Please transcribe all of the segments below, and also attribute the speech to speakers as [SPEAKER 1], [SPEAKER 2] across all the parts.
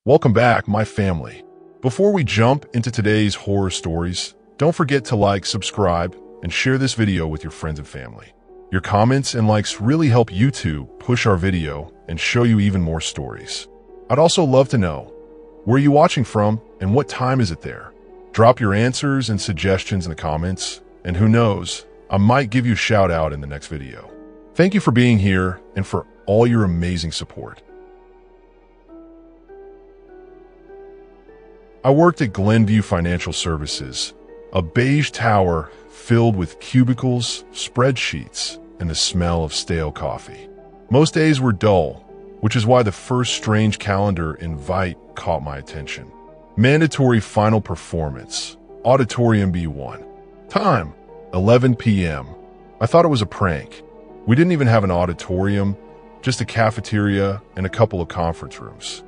[SPEAKER 1] Welcome back, my family. Before we jump into today's horror stories, don't forget to like, subscribe, and share this video with your friends and family. Your comments and likes really help YouTube push our video and show you even more stories. I'd also love to know, where are you watching from and what time is it there? Drop your answers and suggestions in the comments, and who knows, I might give you a shout out in the next video. Thank you for being here and for all your amazing support. I worked at Glenview Financial Services, a beige tower filled with cubicles, spreadsheets, and the smell of stale coffee. Most days were dull, which is why the first strange calendar invite caught my attention. Mandatory final performance, Auditorium B1. Time, 11 p.m. I thought it was a prank. We didn't even have an auditorium, just a cafeteria and a couple of conference rooms.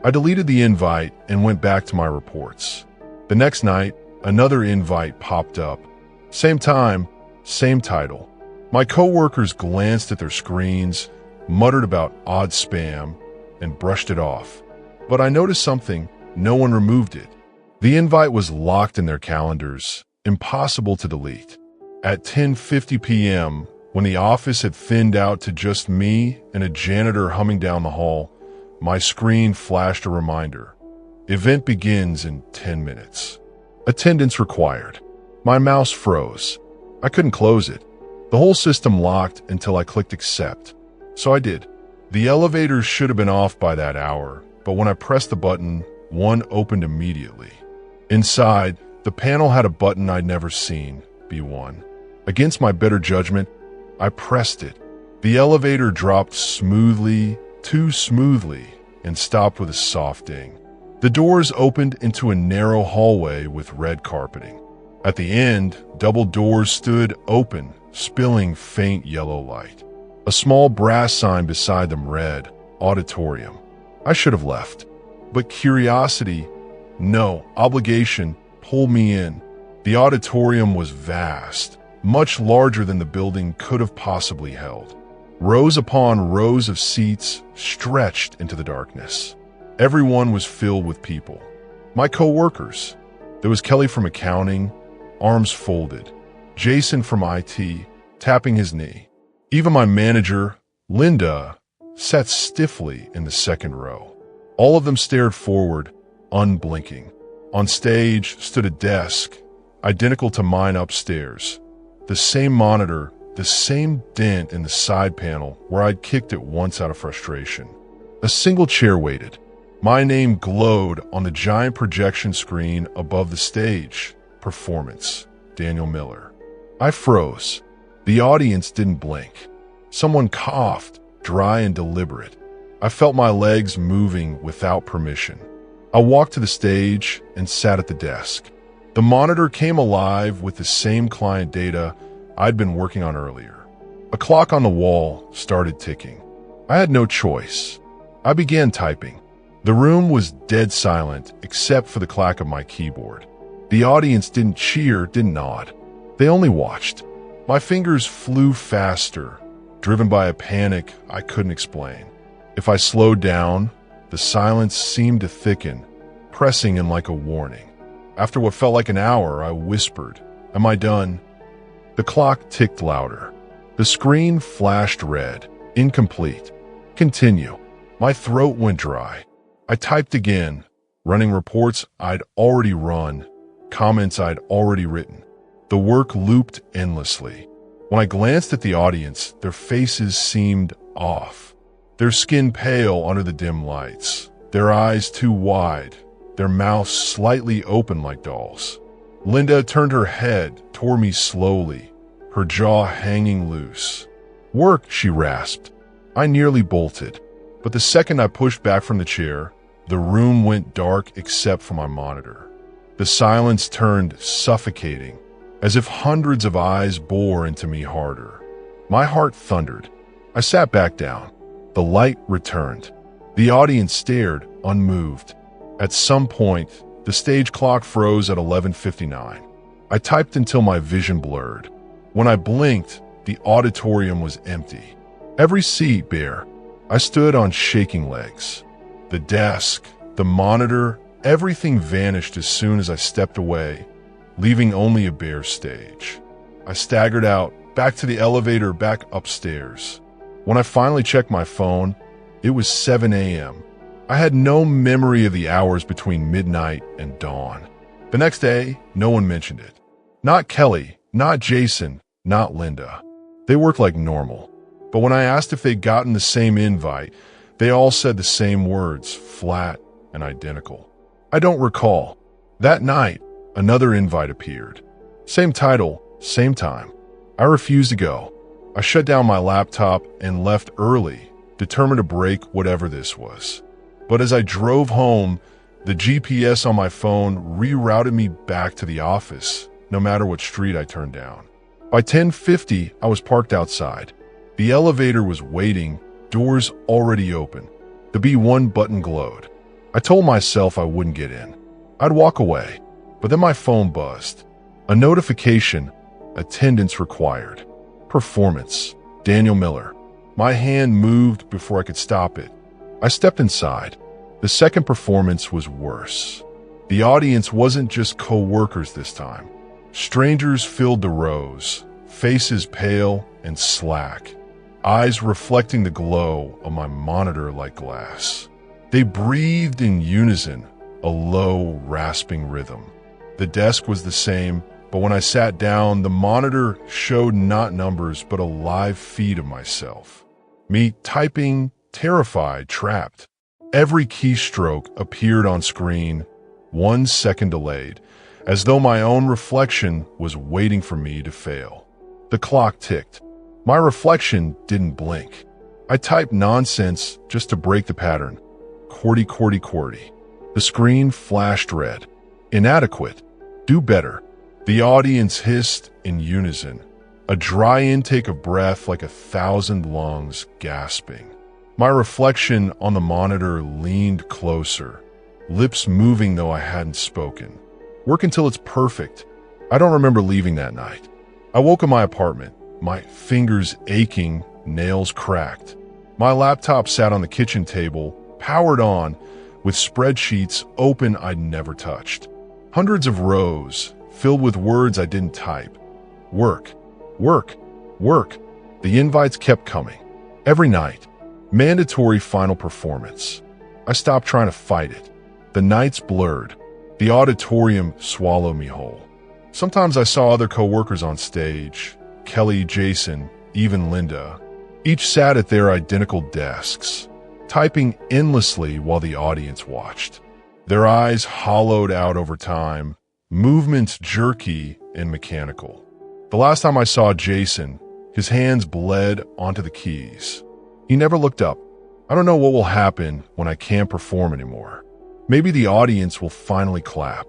[SPEAKER 1] I deleted the invite and went back to my reports. The next night, another invite popped up. Same time, same title. My coworkers glanced at their screens, muttered about odd spam, and brushed it off. But I noticed something. No one removed it. The invite was locked in their calendars, impossible to delete. At 10:50 p.m., when the office had thinned out to just me and a janitor humming down the hall, my screen flashed a reminder. Event begins in 10 minutes. Attendance required. My mouse froze. I couldn't close it. The whole system locked until I clicked accept. So I did. The elevators should have been off by that hour, but when I pressed the button, one opened immediately. Inside, the panel had a button I'd never seen, B1. Against my better judgment, I pressed it. The elevator dropped smoothly, too smoothly, and stopped with a soft ding. The doors opened into a narrow hallway with red carpeting. At the end, double doors stood open, spilling faint yellow light. A small brass sign beside them read, Auditorium. I should have left. But curiosity, no, obligation, pulled me in. The auditorium was vast, much larger than the building could have possibly held. Rows upon rows of seats stretched into the darkness. Everyone was filled with people. My co-workers. There was Kelly from accounting, arms folded. Jason from IT, tapping his knee. Even my manager, Linda, sat stiffly in the second row. All of them stared forward, unblinking. On stage stood a desk, identical to mine upstairs. The same monitor, the same dent in the side panel where I'd kicked it once out of frustration. A single chair waited. My name glowed on the giant projection screen above the stage. Performance, Daniel Miller. I froze. The audience didn't blink. Someone coughed, dry and deliberate. I felt my legs moving without permission. I walked to the stage and sat at the desk. The monitor came alive with the same client data I'd been working on earlier. A clock on the wall started ticking. I had no choice. I began typing. The room was dead silent except for the clack of my keyboard. The audience didn't cheer, didn't nod. They only watched. My fingers flew faster, driven by a panic I couldn't explain. If I slowed down, the silence seemed to thicken, pressing in like a warning. After what felt like an hour, I whispered, "Am I done?" The clock ticked louder. The screen flashed red. Incomplete. Continue. My throat went dry. I typed again, running reports I'd already run, comments I'd already written. The work looped endlessly. When I glanced at the audience, their faces seemed off. Their skin pale under the dim lights, their eyes too wide, their mouths slightly open like dolls. Linda turned her head toward me slowly, her jaw hanging loose. "Work," she rasped. I nearly bolted, but the second I pushed back from the chair, the room went dark except for my monitor. The silence turned suffocating, as if hundreds of eyes bore into me harder. My heart thundered. I sat back down. The light returned. The audience stared, unmoved. At some point, the stage clock froze at 11:59. I typed until my vision blurred. When I blinked, the auditorium was empty. Every seat bare. I stood on shaking legs. The desk, The monitor, everything vanished as soon as I stepped away, leaving only a bare stage. I staggered out, back to the elevator, back upstairs. When I finally checked my phone, it was 7 a.m. I had no memory of the hours between midnight and dawn. The next day, no one mentioned it. Not Kelly, not Jason, not Linda. They worked like normal. But when I asked if they'd gotten the same invite, they all said the same words, flat and identical. I don't recall. That night, another invite appeared. Same title, same time. I refused to go. I shut down my laptop and left early, determined to break whatever this was. But as I drove home, the GPS on my phone rerouted me back to the office, no matter what street I turned down. By 10:50, I was parked outside. The elevator was waiting, doors already open. The B1 button glowed. I told myself I wouldn't get in. I'd walk away, but then my phone buzzed. A notification, attendance required. Performance, Daniel Miller. My hand moved before I could stop it. I stepped inside. The second performance was worse. The audience wasn't just co-workers this time. Strangers filled the rows, faces pale and slack, eyes reflecting the glow of my monitor like glass. They breathed in unison, a low, rasping rhythm. The desk was the same, but when I sat down, the monitor showed not numbers but a live feed of myself. Me typing, terrified, trapped. Every keystroke appeared on screen, 1 second delayed, as though my own reflection was waiting for me to fail. The clock ticked. My reflection didn't blink. I typed nonsense just to break the pattern. QWERTY, QWERTY, QWERTY. The screen flashed red. Inadequate. Do better. The audience hissed in unison. A dry intake of breath like 1,000 lungs gasping. My reflection on the monitor leaned closer, lips moving though I hadn't spoken. Work until it's perfect. I don't remember leaving that night. I woke in my apartment, my fingers aching, nails cracked. My laptop sat on the kitchen table, powered on, with spreadsheets open I'd never touched. Hundreds of rows, filled with words I didn't type. Work, work, work. The invites kept coming. Every night. Mandatory final performance. I stopped trying to fight it. The nights blurred. The auditorium swallowed me whole. Sometimes I saw other co-workers on stage. Kelly, Jason, even Linda. Each sat at their identical desks, typing endlessly while the audience watched. Their eyes hollowed out over time, movements jerky and mechanical. The last time I saw Jason, his hands bled onto the keys. He never looked up. I don't know what will happen when I can't perform anymore. Maybe the audience will finally clap.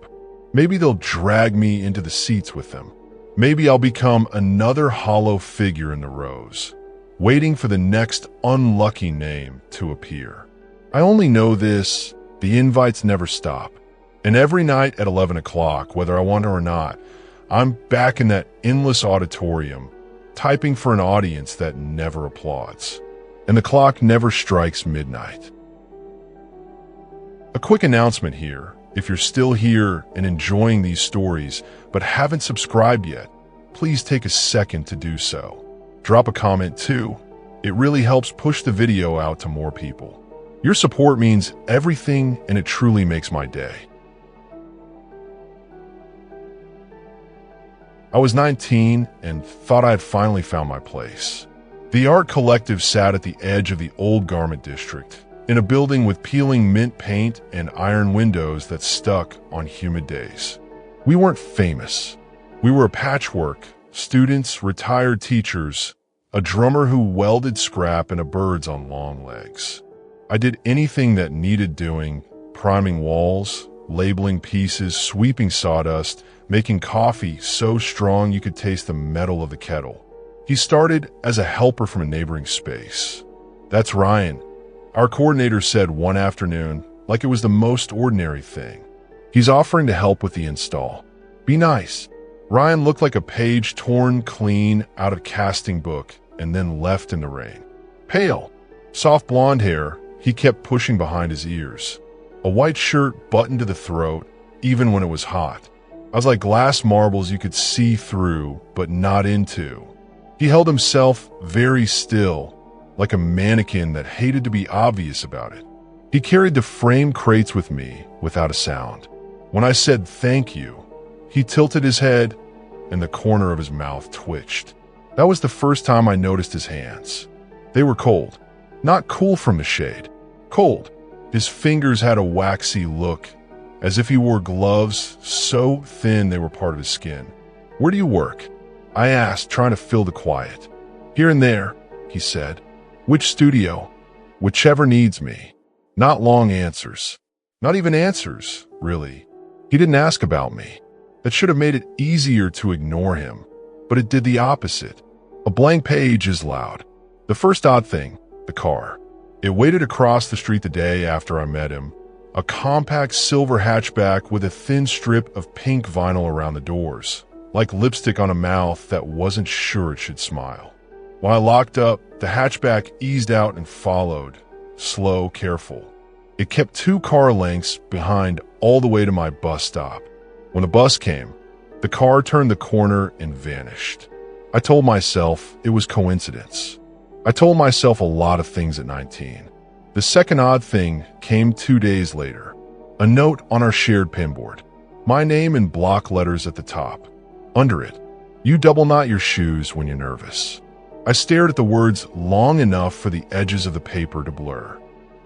[SPEAKER 1] Maybe they'll drag me into the seats with them. Maybe I'll become another hollow figure in the rows, waiting for the next unlucky name to appear. I only know this, the invites never stop. And every night at 11 o'clock, whether I want to or not, I'm back in that endless auditorium, typing for an audience that never applauds. And the clock never strikes midnight. A quick announcement here. If you're still here and enjoying these stories but haven't subscribed yet, please take a second to do so. Drop a comment too. It really helps push the video out to more people. Your support means everything and it truly makes my day. I was 19 and thought I had finally found my place. The art collective sat at the edge of the old garment district, in a building with peeling mint paint and iron windows that stuck on humid days. We weren't famous. We were a patchwork, students, retired teachers, a drummer who welded scrap and a birds on long legs. I did anything that needed doing, priming walls, labeling pieces, sweeping sawdust, making coffee so strong you could taste the metal of the kettle. He started as a helper from a neighboring space. That's Ryan. Our coordinator said one afternoon, like it was the most ordinary thing. He's offering to help with the install. Be nice. Ryan looked like a page torn clean out of a casting book and then left in the rain. Pale, soft blonde hair, he kept pushing behind his ears. A white shirt buttoned to the throat, even when it was hot. I was like glass marbles you could see through, but not into. He held himself very still, like a mannequin that hated to be obvious about it. He carried the frame crates with me without a sound. When I said thank you, he tilted his head and the corner of his mouth twitched. That was the first time I noticed his hands. They were cold. Not cool from the shade. Cold. His fingers had a waxy look, as if he wore gloves so thin they were part of his skin. "Where do you work?" I asked, trying to fill the quiet. "Here and there," he said. "Which studio?" "Whichever needs me." Not long answers. Not even answers, really. He didn't ask about me. That should have made it easier to ignore him, but it did the opposite. A blank page is loud. The first odd thing, the car. It waited across the street the day after I met him. A compact silver hatchback with a thin strip of pink vinyl around the doors, like lipstick on a mouth that wasn't sure it should smile. When I locked up, the hatchback eased out and followed, slow, careful. It kept 2 car lengths behind all the way to my bus stop. When the bus came, the car turned the corner and vanished. I told myself it was coincidence. I told myself a lot of things at 19. The second odd thing came 2 days later. A note on our shared pinboard. My name in block letters at the top. Under it, "You double knot your shoes when you're nervous." I stared at the words long enough for the edges of the paper to blur.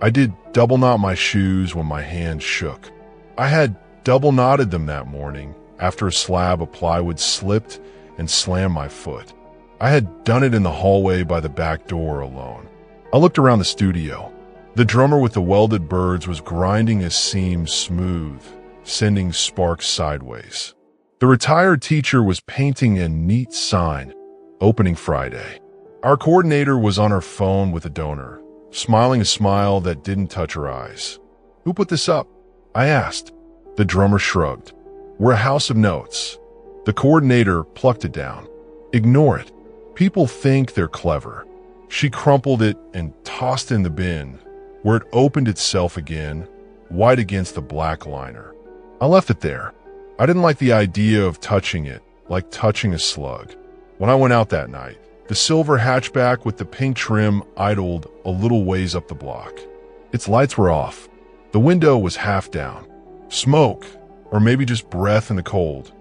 [SPEAKER 1] I did double knot my shoes when my hands shook. I had double knotted them that morning after a slab of plywood slipped and slammed my foot. I had done it in the hallway by the back door alone. I looked around the studio. The drummer with the welded birds was grinding his seams smooth, sending sparks sideways. The retired teacher was painting a neat sign, "Opening Friday." Our coordinator was on her phone with a donor, smiling a smile that didn't touch her eyes. "Who put this up?" I asked. The drummer shrugged. "We're a house of notes." The coordinator plucked it down. "Ignore it. People think they're clever." She crumpled it and tossed in the bin, where it opened itself again, white against the black liner. I left it there. I didn't like the idea of touching it, like touching a slug. When I went out that night, the silver hatchback with the pink trim idled a little ways up the block. Its lights were off. The window was half down. Smoke, or maybe just breath in the cold,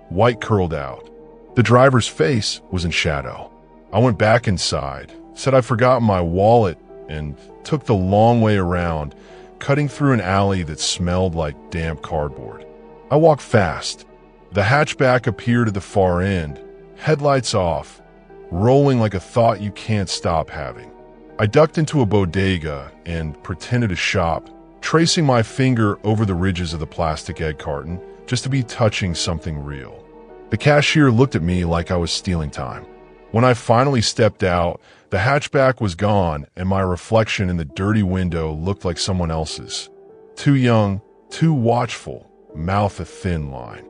[SPEAKER 1] white curled out. The driver's face was in shadow. I went back inside, said I'd forgotten my wallet, and took the long way around, cutting through an alley that smelled like damp cardboard. I walked fast. The hatchback appeared at the far end, headlights off, rolling like a thought you can't stop having. I ducked into a bodega and pretended to shop, tracing my finger over the ridges of the plastic egg carton just to be touching something real. The cashier looked at me like I was stealing time. When I finally stepped out, the hatchback was gone and my reflection in the dirty window looked like someone else's. Too young, too watchful, mouth a thin line.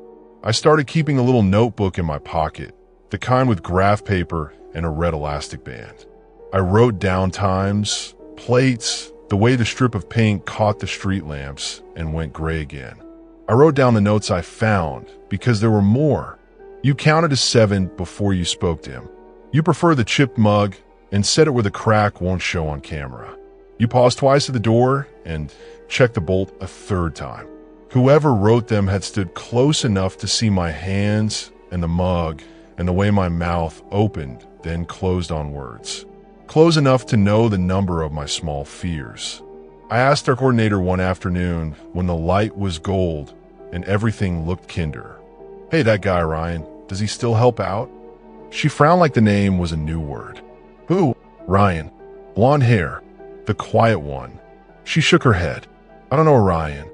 [SPEAKER 1] I started keeping a little notebook in my pocket, the kind with graph paper and a red elastic band. I wrote down times, plates, the way the strip of paint caught the street lamps and went gray again. I wrote down the notes I found because there were more. You counted to 7 before you spoke to him. You prefer the chipped mug and set it where the crack won't show on camera. You paused twice at the door and checked the bolt a 3rd time. Whoever wrote them had stood close enough to see my hands and the mug and the way my mouth opened, then closed on words. Close enough to know the number of my small fears. I asked our coordinator one afternoon when the light was gold and everything looked kinder. "Hey, that guy, Ryan, does he still help out?" She frowned like the name was a new word. "Who?" "Ryan. Blonde hair. The quiet one." She shook her head. "I don't know Ryan.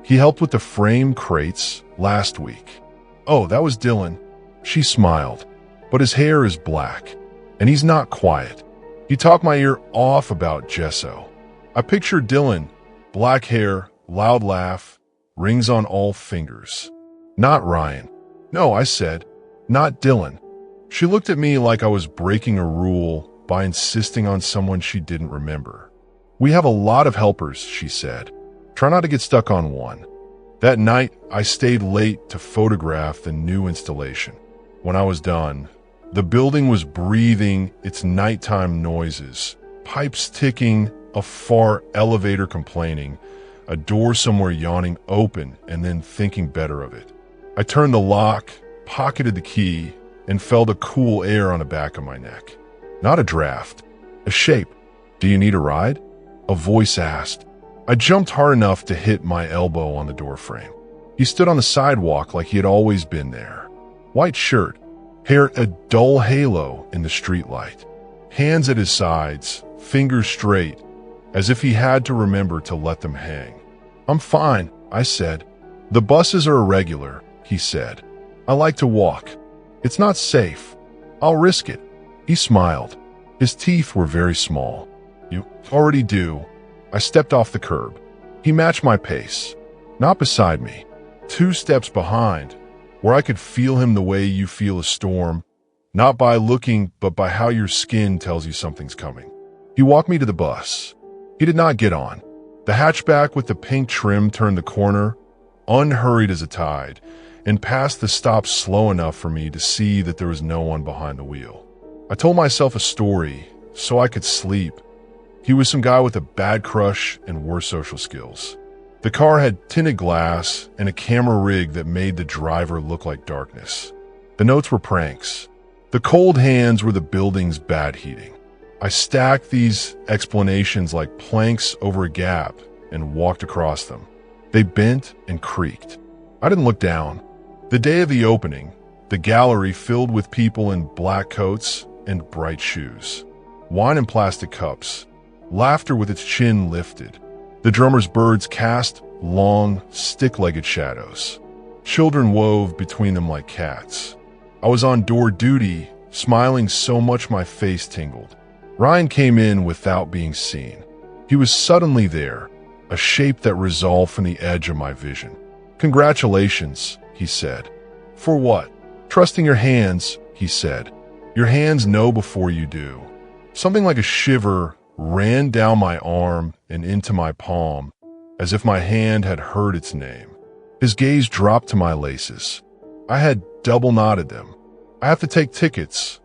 [SPEAKER 1] He helped with the frame crates last week." "Oh, that was Dylan." She smiled. "But his hair is black, and he's not quiet. He talked my ear off about gesso." I pictured Dylan, black hair, loud laugh, rings on all fingers. "Not Ryan." "No," I said. "Not Dylan." She looked at me like I was breaking a rule by insisting on someone she didn't remember. "We have a lot of helpers," she said. Try not to get stuck on one. That night, I stayed late to photograph the new installation. When I was done, the building was breathing its nighttime noises, pipes ticking, a far elevator complaining, a door somewhere yawning open and then thinking better of it. I turned the lock, pocketed the key, and felt a cool air on the back of my neck. Not a draft, a shape. "Do you need a ride?" a voice asked. I jumped hard enough to hit my elbow on the doorframe. He stood on the sidewalk like he had always been there. White shirt, hair a dull halo in the streetlight. Hands at his sides, fingers straight, as if he had to remember to let them hang. "I'm fine," I said. "The buses are irregular," he said. "I like to walk. It's not safe. I'll risk it." He smiled. His teeth were very small. "You already do." I stepped off the curb. He matched my pace. Not beside me. 2 steps behind, where I could feel him the way you feel a storm, not by looking, but by how your skin tells you something's coming. He walked me to the bus. He did not get on. The hatchback with the pink trim turned the corner, unhurried as a tide, and passed the stop slow enough for me to see that there was no one behind the wheel. I told myself a story so I could sleep. He was some guy with a bad crush and worse social skills. The car had tinted glass and a camera rig that made the driver look like darkness. The notes were pranks. The cold hands were the building's bad heating. I stacked these explanations like planks over a gap and walked across them. They bent and creaked. I didn't look down. The day of the opening, the gallery filled with people in black coats and bright shoes. Wine in plastic cups. Laughter with its chin lifted. The drummer's birds cast long, stick-legged shadows. Children wove between them like cats. I was on door duty, smiling so much my face tingled. Ryan came in without being seen. He was suddenly there, a shape that resolved from the edge of my vision. "Congratulations," he said. "For what?" "Trusting your hands," he said. "Your hands know before you do." Something like a shiver ran down my arm and into my palm, as if my hand had heard its name. His gaze dropped to my laces. I had double knotted them. "I have to take tickets,"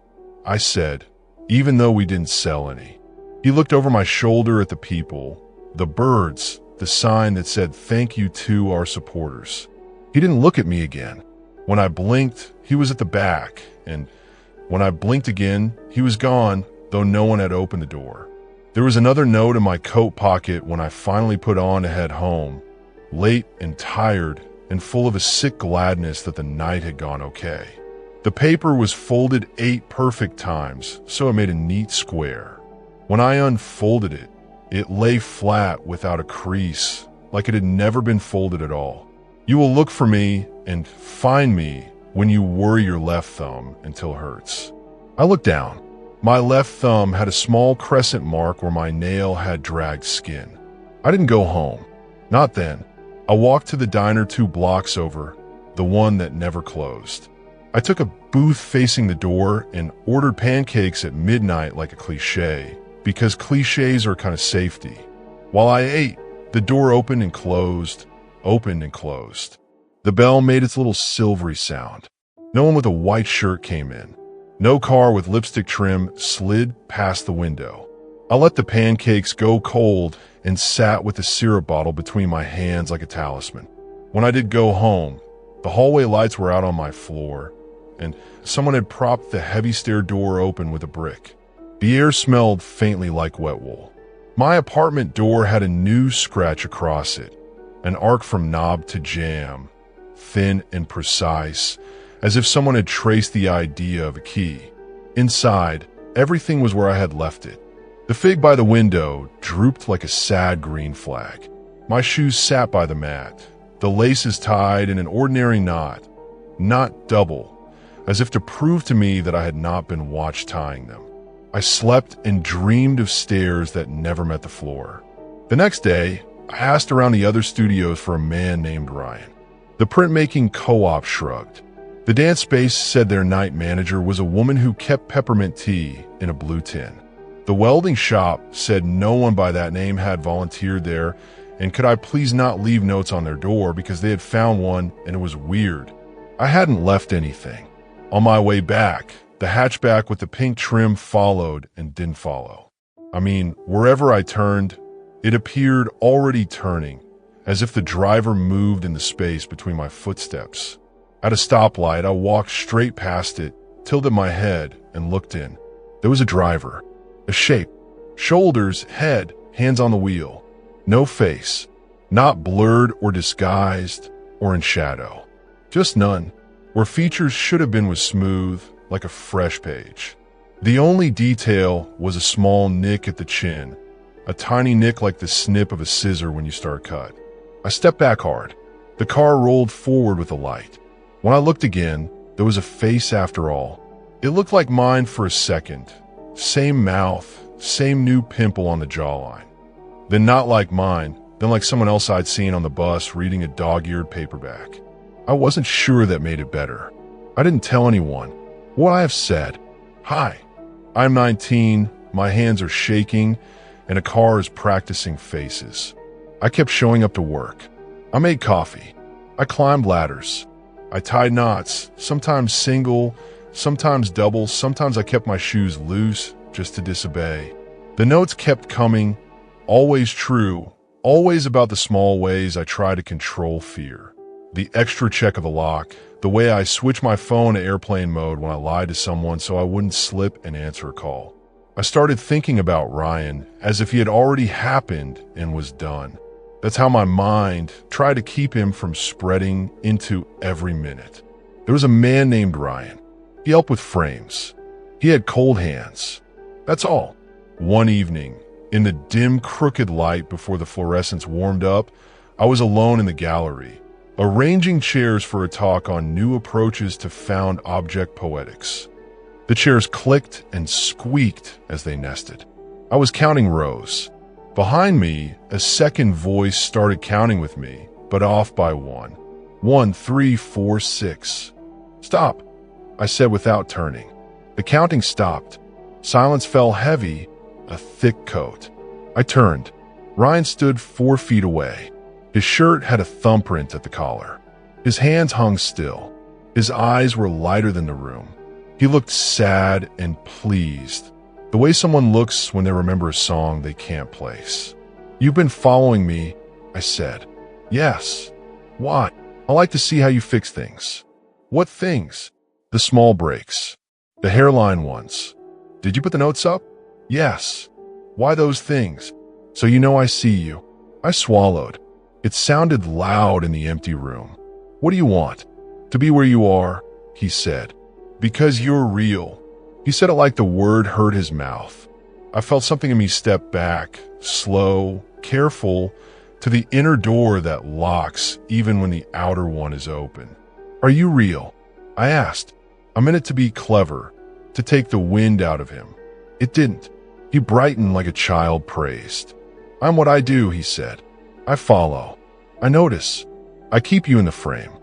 [SPEAKER 1] I said, even though we didn't sell any. He looked over my shoulder at the people, the birds, the sign that said "Thank you to our supporters." He didn't look at me again. When I blinked, he was at the back, and when I blinked again, he was gone, though no one had opened the door. There was another note in my coat pocket when I finally put on to head home, late and tired and full of a sick gladness that the night had gone okay. The paper was folded 8 perfect times, so it made a neat square. When I unfolded it, it lay flat without a crease, like it had never been folded at all. "You will look for me and find me when you worry your left thumb until it hurts." I looked down. My left thumb had a small crescent mark where my nail had dragged skin. I didn't go home. Not then. I walked to the diner 2 blocks over, the one that never closed. I took a booth facing the door and ordered pancakes at midnight like a cliche, because cliches are kind of safety. While I ate, the door opened and closed, opened and closed. The bell made its little silvery sound. No one with a white shirt came in. No car with lipstick trim slid past the window. I let the pancakes go cold and sat with the syrup bottle between my hands like a talisman. When I did go home, the hallway lights were out on my floor, and someone had propped the heavy stair door open with a brick. The air smelled faintly like wet wool. My apartment door had a new scratch across it, an arc from knob to jamb, thin and precise, as if someone had traced the idea of a key. Inside, everything was where I had left it. The fig by the window drooped like a sad green flag. My shoes sat by the mat, the laces tied in an ordinary knot, not double, as if to prove to me that I had not been watched tying them. I slept and dreamed of stairs that never met the floor. The next day, I asked around the other studios for a man named Ryan. The printmaking co-op shrugged. The dance space said their night manager was a woman who kept peppermint tea in a blue tin. The welding shop said no one by that name had volunteered there, and could I please not leave notes on their door because they had found one and it was weird. I hadn't left anything. On my way back, the hatchback with the pink trim followed and didn't follow. I mean, wherever I turned, it appeared already turning, as if the driver moved in the space between my footsteps. At a stoplight, I walked straight past it, tilted my head, and looked in. There was a driver, a shape, shoulders, head, hands on the wheel. No face, not blurred or disguised or in shadow. Just none. Where features should have been was smooth, like a fresh page. The only detail was a small nick at the chin, a tiny nick like the snip of a scissor when you start a cut. I stepped back hard. The car rolled forward with a light. When I looked again, there was a face after all. It looked like mine for a second. Same mouth, same new pimple on the jawline. Then not like mine, then like someone else I'd seen on the bus reading a dog-eared paperback. I wasn't sure that made it better. I didn't tell anyone. What I have said. Hi, I'm 19, my hands are shaking, and a car is practicing faces. I kept showing up to work. I made coffee. I climbed ladders. I tied knots, sometimes single, sometimes double, sometimes I kept my shoes loose just to disobey. The notes kept coming, always true, always about the small ways I try to control fear. The extra check of the lock, the way I switch my phone to airplane mode when I lied to someone so I wouldn't slip and answer a call. I started thinking about Ryan as if he had already happened and was done. That's how my mind tried to keep him from spreading into every minute. There was a man named Ryan. He helped with frames. He had cold hands. That's all. One evening, in the dim, crooked light before the fluorescents warmed up, I was alone in the gallery, arranging chairs for a talk on new approaches to found object poetics. The chairs clicked and squeaked as they nested. I was counting rows. Behind me, a second voice started counting with me, but off by one. 1, 3, 4, 6. Stop, I said without turning. The counting stopped. Silence fell heavy, a thick coat. I turned. Ryan stood 4 feet away. His shirt had a thumbprint at the collar. His hands hung still. His eyes were lighter than the room. He looked sad and pleased, the way someone looks when they remember a song they can't place. You've been following me, I said. Yes. Why? I like to see how you fix things. What things? The small breaks. The hairline ones. Did you put the notes up? Yes. Why those things? So you know I see you. I swallowed. It sounded loud in the empty room. What do you want? To be where you are, he said. Because you're real. He said it like the word hurt his mouth. I felt something in me step back, slow, careful, to the inner door that locks even when the outer one is open. Are you real? I asked. I meant it to be clever, to take the wind out of him. It didn't. He brightened like a child praised. I'm what I do, he said. I follow. I notice. I keep you in the frame.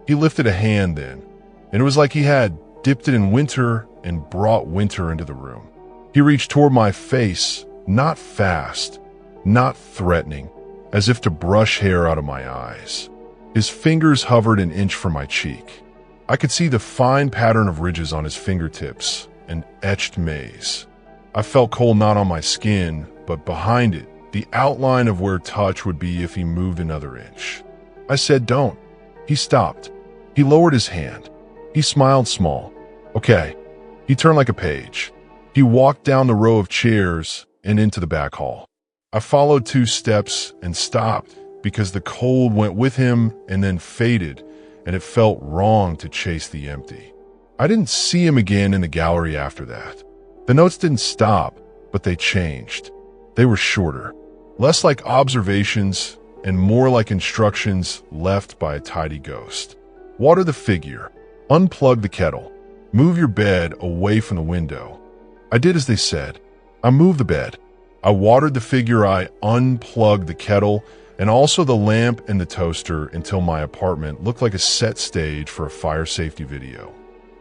[SPEAKER 1] He lifted a hand then, and it was like he had dipped it in winter and brought winter into the room. He reached toward my face, not fast, not threatening, as if to brush hair out of my eyes. His fingers hovered an inch from my cheek. I could see the fine pattern of ridges on his fingertips, an etched maze. I felt cold not on my skin, but behind it, the outline of where touch would be if he moved another inch. I said, don't. He stopped. He lowered his hand. He smiled small. Okay. He turned like a page. He walked down the row of chairs and into the back hall. I followed 2 steps and stopped because the cold went with him and then faded, and it felt wrong to chase the empty. I didn't see him again in the gallery after that. The notes didn't stop, but they changed. They were shorter, less like observations and more like instructions left by a tidy ghost. Water the figure. Unplug the kettle. Move your bed away from the window. I did as they said. I moved the bed. I watered the figure. I unplugged the kettle and also the lamp and the toaster until my apartment looked like a set stage for a fire safety video.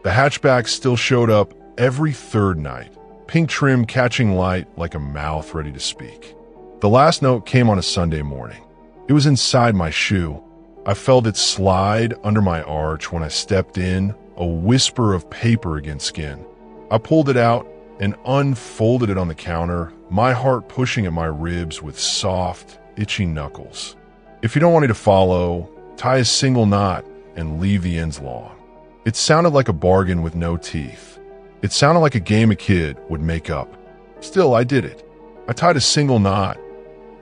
[SPEAKER 1] The hatchback still showed up every third night, pink trim catching light like a mouth ready to speak. The last note came on a Sunday morning. It was inside my shoe. I felt it slide under my arch when I stepped in, a whisper of paper against skin. I pulled it out and unfolded it on the counter, my heart pushing at my ribs with soft, itchy knuckles. If you don't want me to follow, tie a single knot and leave the ends long. It sounded like a bargain with no teeth. It sounded like a game a kid would make up. Still, I did it. I tied a single knot,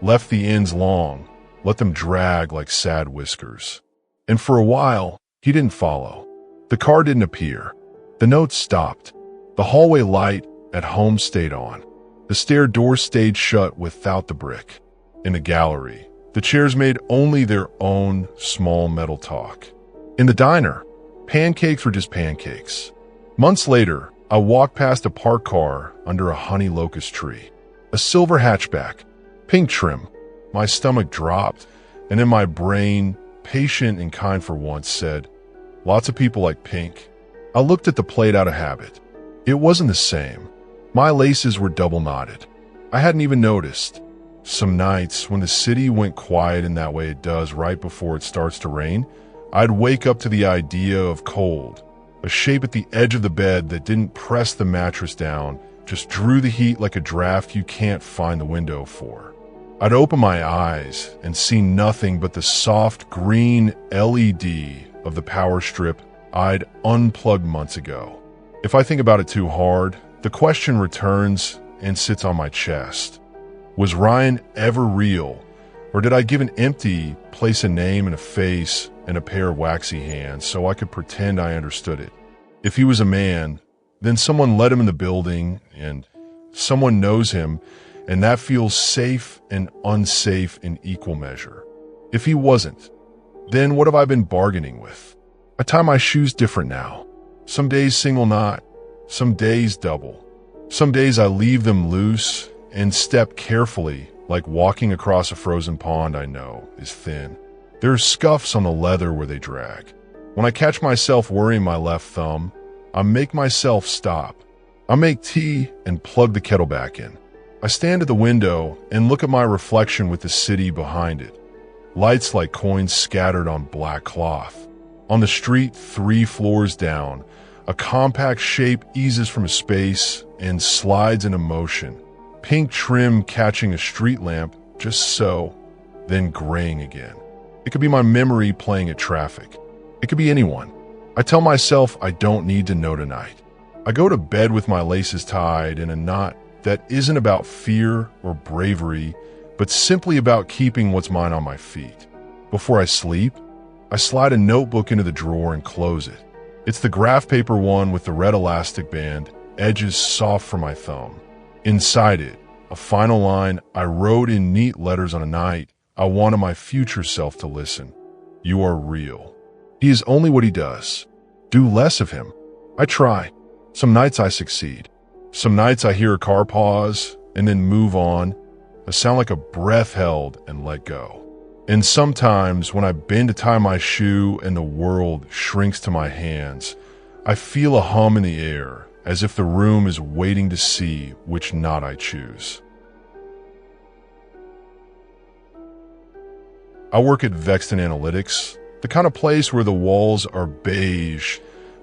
[SPEAKER 1] left the ends long, let them drag like sad whiskers. And for a while, he didn't follow. The car didn't appear. The note stopped. The hallway light at home stayed on. The stair door stayed shut without the brick. In the gallery, the chairs made only their own small metal talk. In the diner, pancakes were just pancakes. Months later, I walked past a parked car under a honey locust tree. A silver hatchback, pink trim. My stomach dropped, and in my brain, patient and kind for once, said, "Lots of people like pink." I looked at the plate out of habit. It wasn't the same. My laces were double knotted. I hadn't even noticed. Some nights, when the city went quiet in that way it does right before it starts to rain, I'd wake up to the idea of cold, a shape at the edge of the bed that didn't press the mattress down, just drew the heat like a draft you can't find the window for. I'd open my eyes and see nothing but the soft green LED of the power strip I'd unplugged months ago. If I think about it too hard, the question returns and sits on my chest. Was Ryan ever real? Or did I give an empty place a name and a face and a pair of waxy hands so I could pretend I understood it? If he was a man, then someone let him in the building and someone knows him, and that feels safe and unsafe in equal measure. If he wasn't, then what have I been bargaining with? I tie my shoes different now. Some days single knot, some days double. Some days I leave them loose and step carefully, like walking across a frozen pond I know is thin. There are scuffs on the leather where they drag. When I catch myself worrying my left thumb, I make myself stop. I make tea and plug the kettle back in. I stand at the window and look at my reflection with the city behind it. Lights like coins scattered on black cloth. On the street 3 floors down, a compact shape eases from space and slides into motion. Pink trim catching a street lamp, just so, then graying again. It could be my memory playing at traffic. It could be anyone. I tell myself I don't need to know tonight. I go to bed with my laces tied in a knot that isn't about fear or bravery, but simply about keeping what's mine on my feet. Before I sleep, I slide a notebook into the drawer and close it. It's the graph paper one with the red elastic band, edges soft for my thumb. Inside it, a final line I wrote in neat letters on a night I wanted my future self to listen. You are real. He is only what he does. Do less of him. I try. Some nights I succeed. Some nights I hear a car pause and then move on, a sound like a breath held and let go. And sometimes when I bend to tie my shoe and the world shrinks to my hands, I feel a hum in the air, as if the room is waiting to see which knot I choose. I work at Vexton Analytics, the kind of place where the walls are beige,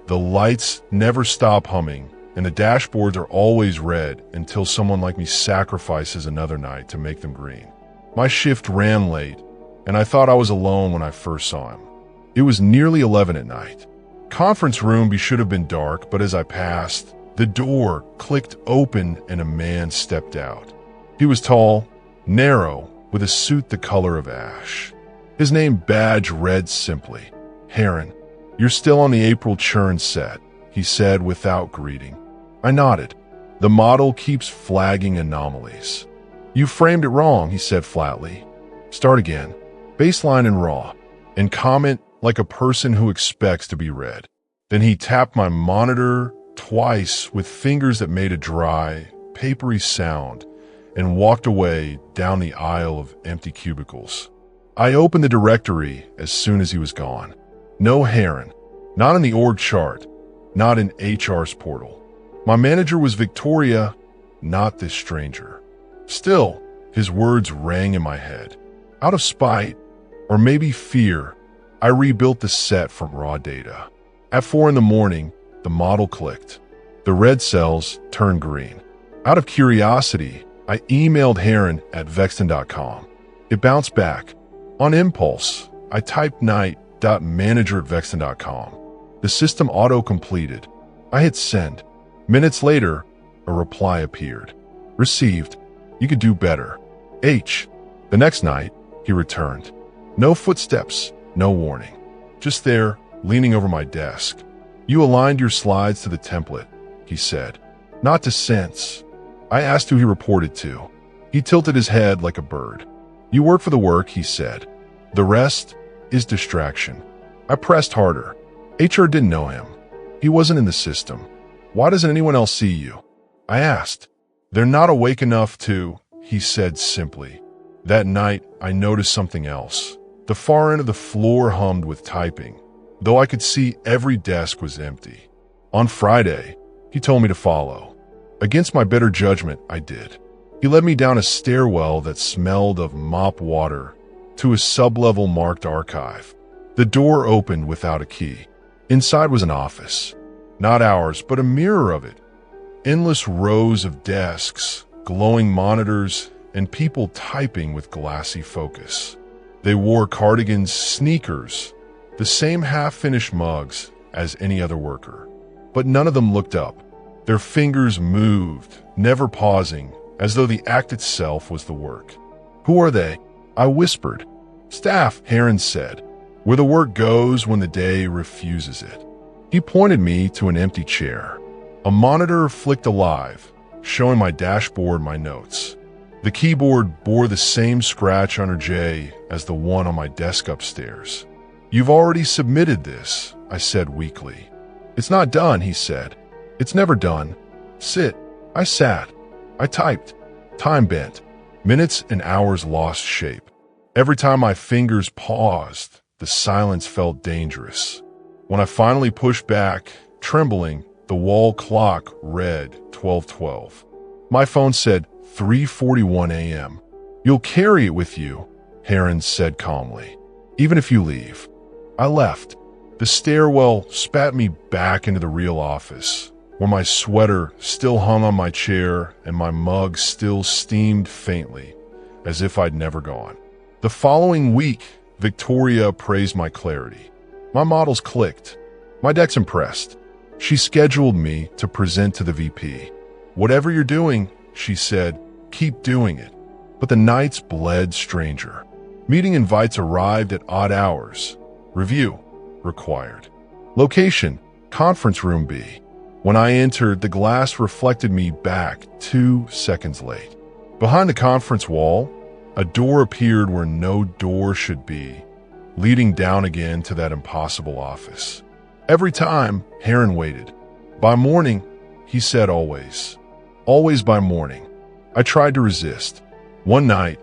[SPEAKER 1] the lights never stop humming, and the dashboards are always red until someone like me sacrifices another night to make them green. My shift ran late, and I thought I was alone when I first saw him. It was nearly 11 at night. Conference room should have been dark, but as I passed, the door clicked open and a man stepped out. He was tall, narrow, with a suit the color of ash. His name badge read simply, Heron. You're still on the April churn set, he said without greeting. I nodded. The model keeps flagging anomalies. You framed it wrong, he said flatly. Start again. Baseline and raw. And comment like a person who expects to be read. Then he tapped my monitor twice with fingers that made a dry, papery sound and walked away down the aisle of empty cubicles. I opened the directory as soon as he was gone. No Heron. Not in the org chart. Not in HR's portal. My manager was Victoria, not this stranger. Still, his words rang in my head. Out of spite, Or maybe fear. I rebuilt the set from raw data. At 4 in the morning, the model clicked. The red cells turned green. Out of curiosity, I emailed Heron@vexton.com. It bounced back. On impulse, I typed night.manager@vexton.com. The system auto-completed. I hit send. Minutes later, a reply appeared. Received. You could do better. H. The next night, he returned. No footsteps, no warning. Just there, leaning over my desk. You aligned your slides to the template, he said. Not to sense. I asked who he reported to. He tilted his head like a bird. You work for the work, he said. The rest is distraction. I pressed harder. HR didn't know him. He wasn't in the system. Why doesn't anyone else see you? I asked. They're not awake enough to, he said simply. That night, I noticed something else. The far end of the floor hummed with typing, though I could see every desk was empty. On Friday, he told me to follow. Against my better judgment, I did. He led me down a stairwell that smelled of mop water to a sub-level marked archive. The door opened without a key. Inside was an office. Not ours, but a mirror of it. Endless rows of desks, glowing monitors, and people typing with glassy focus. They wore cardigans, sneakers, the same half-finished mugs as any other worker. But none of them looked up. Their fingers moved, never pausing, as though the act itself was the work. Who are they? I whispered. Staff, Heron said. Where the work goes when the day refuses it. He pointed me to an empty chair. A monitor flicked alive, showing my dashboard, my notes. The keyboard bore the same scratch under J as the one on my desk upstairs. You've already submitted this, I said weakly. It's not done, he said. It's never done. Sit. I sat. I typed. Time bent. Minutes and hours lost shape. Every time my fingers paused, the silence felt dangerous. When I finally pushed back, trembling, the wall clock read 12:12. My phone said 3:41 a.m. You'll carry it with you, Heron said calmly, even if you leave. I left. The stairwell spat me back into the real office, where my sweater still hung on my chair and my mug still steamed faintly, as if I'd never gone. The following week, Victoria praised my clarity. My models clicked. My deck's impressed. She scheduled me to present to the VP. Whatever you're doing, she said, keep doing it. But the nights bled stranger. Meeting invites arrived at odd hours. Review required. Location, conference room B. When I entered, the glass reflected me back 2 seconds late. Behind the conference wall, a door appeared where no door should be, leading down again to that impossible office. Every time, Heron waited. By morning, he said always. Always by morning. I tried to resist. One night,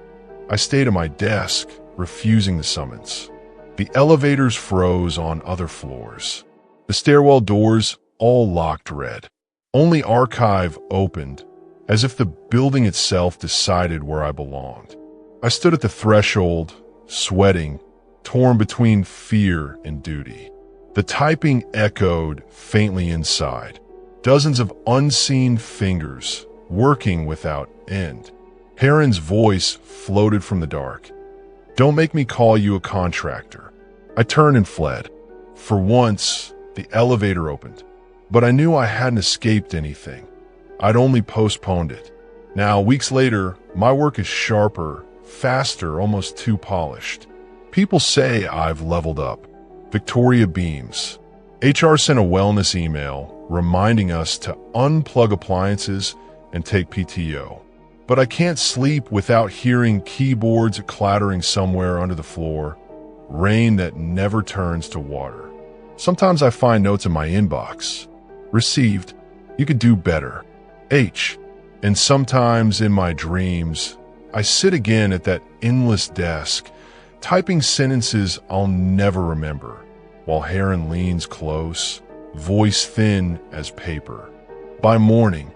[SPEAKER 1] I stayed at my desk, refusing the summons. The elevators froze on other floors. The stairwell doors all locked red. Only archive opened, as if the building itself decided where I belonged. I stood at the threshold, sweating, torn between fear and duty. The typing echoed faintly inside. Dozens of unseen fingers, working without end. Heron's voice floated from the dark. Don't make me call you a contractor. I turned and fled. For once, the elevator opened. But I knew I hadn't escaped anything. I'd only postponed it. Now, weeks later, my work is sharper, faster, almost too polished. People say I've leveled up. Victoria beams. HR sent a wellness email reminding us to unplug appliances and take PTO. But I can't sleep without hearing keyboards clattering somewhere under the floor, rain that never turns to water. Sometimes I find notes in my inbox. Received. You could do better. H. And sometimes in my dreams, I sit again at that endless desk, typing sentences I'll never remember, while Heron leans close, voice thin as paper. By morning,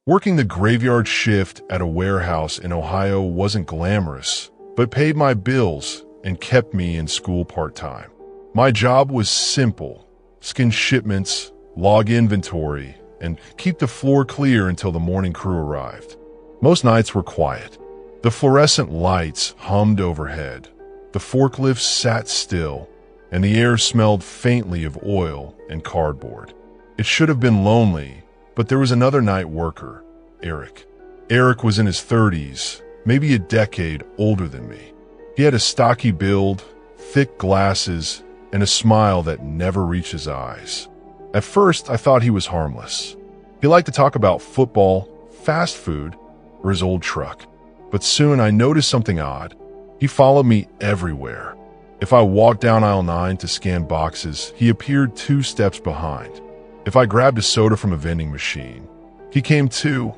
[SPEAKER 1] Working the graveyard shift at a warehouse in Ohio wasn't glamorous, but paid my bills and kept me in school part-time. My job was simple: skin shipments, log inventory, and keep the floor clear until the morning crew arrived. Most nights were quiet. The fluorescent lights hummed overhead. The forklifts sat still, and the air smelled faintly of oil and cardboard. It should have been lonely, but there was another night worker, Eric. Eric was in his 30s, maybe a decade older than me. He had a stocky build, thick glasses, and a smile that never reached his eyes. At first, I thought he was harmless. He liked to talk about football, fast food, or his old truck. But soon I noticed something odd. He followed me everywhere. If I walked down aisle 9 to scan boxes, he appeared 2 steps behind. If I grabbed a soda from a vending machine, he came too,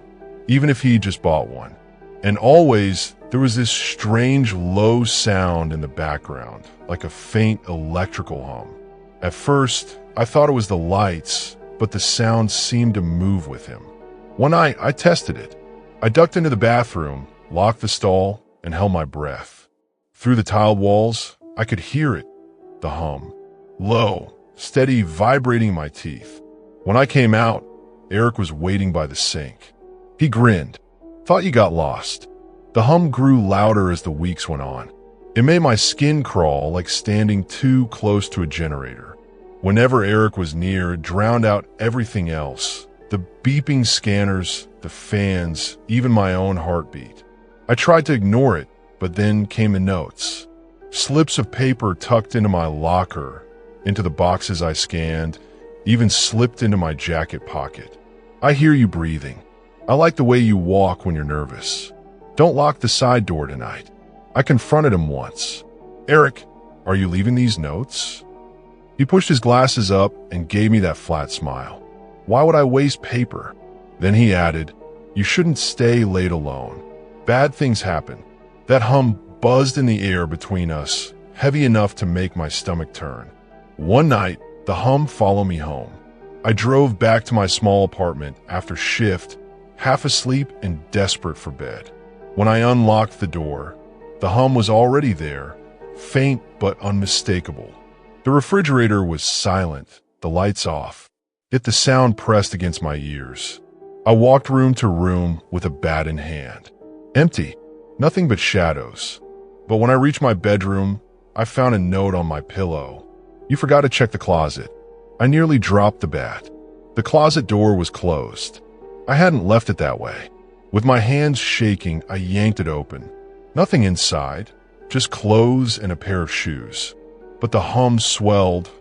[SPEAKER 1] even if he just bought one. And always, there was this strange low sound in the background, like a faint electrical hum. At first, I thought it was the lights, but the sound seemed to move with him. One night, I tested it. I ducked into the bathroom, locked the stall, and held my breath. Through the tiled walls, I could hear it, the hum. Low, steady, vibrating in my teeth. When I came out, Eric was waiting by the sink. He grinned. "Thought you got lost." The hum grew louder as the weeks went on. It made my skin crawl like standing too close to a generator. Whenever Eric was near, it drowned out everything else. The beeping scanners, the fans, even my own heartbeat. I tried to ignore it, but then came the notes. Slips of paper tucked into my locker, into the boxes I scanned, even slipped into my jacket pocket. "I hear you breathing. I like the way you walk when you're nervous. Don't lock the side door tonight." I confronted him once. "Eric, are you leaving these notes?" He pushed his glasses up and gave me that flat smile. "Why would I waste paper?" Then he added, "You shouldn't stay late alone. Bad things happen." That hum buzzed in the air between us, heavy enough to make my stomach turn. One night, the hum followed me home. I drove back to my small apartment after shift, half asleep and desperate for bed. When I unlocked the door, the hum was already there, faint but unmistakable. The refrigerator was silent, the lights off, yet the sound pressed against my ears. I walked room to room with a bat in hand. Empty, nothing but shadows. But when I reached my bedroom, I found a note on my pillow. "You forgot to check the closet." I nearly dropped the bat. The closet door was closed. I hadn't left it that way. With my hands shaking, I yanked it open. Nothing inside, just clothes and a pair of shoes. But the hum swelled,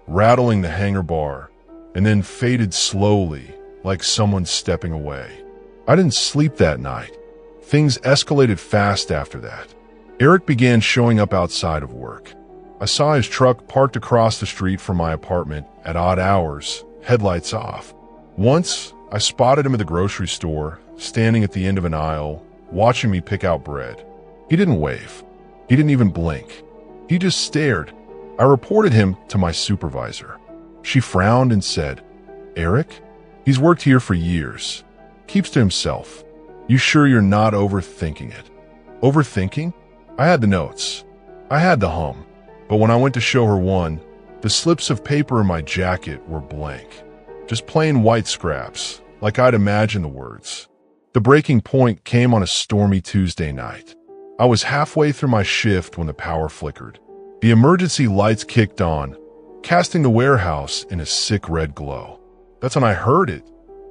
[SPEAKER 1] rattling the hanger bar, and then faded slowly, like someone stepping away. I didn't sleep that night. Things escalated fast after that. Eric began showing up outside of work. I saw his truck parked across the street from my apartment at odd hours, headlights off. Once, I spotted him at the grocery store, standing at the end of an aisle, watching me pick out bread. He didn't wave. He didn't even blink. He just stared. I reported him to my supervisor. She frowned and said, "Eric? He's worked here for years. Keeps to himself. You sure you're not overthinking it?" Overthinking? I had the notes. I had the hum. But when I went to show her one, the slips of paper in my jacket were blank. Just plain white scraps, like I'd imagined the words. The breaking point came on a stormy Tuesday night. I was halfway through my shift when the power flickered. The emergency lights kicked on, casting the warehouse in a sick red glow. That's when I heard it.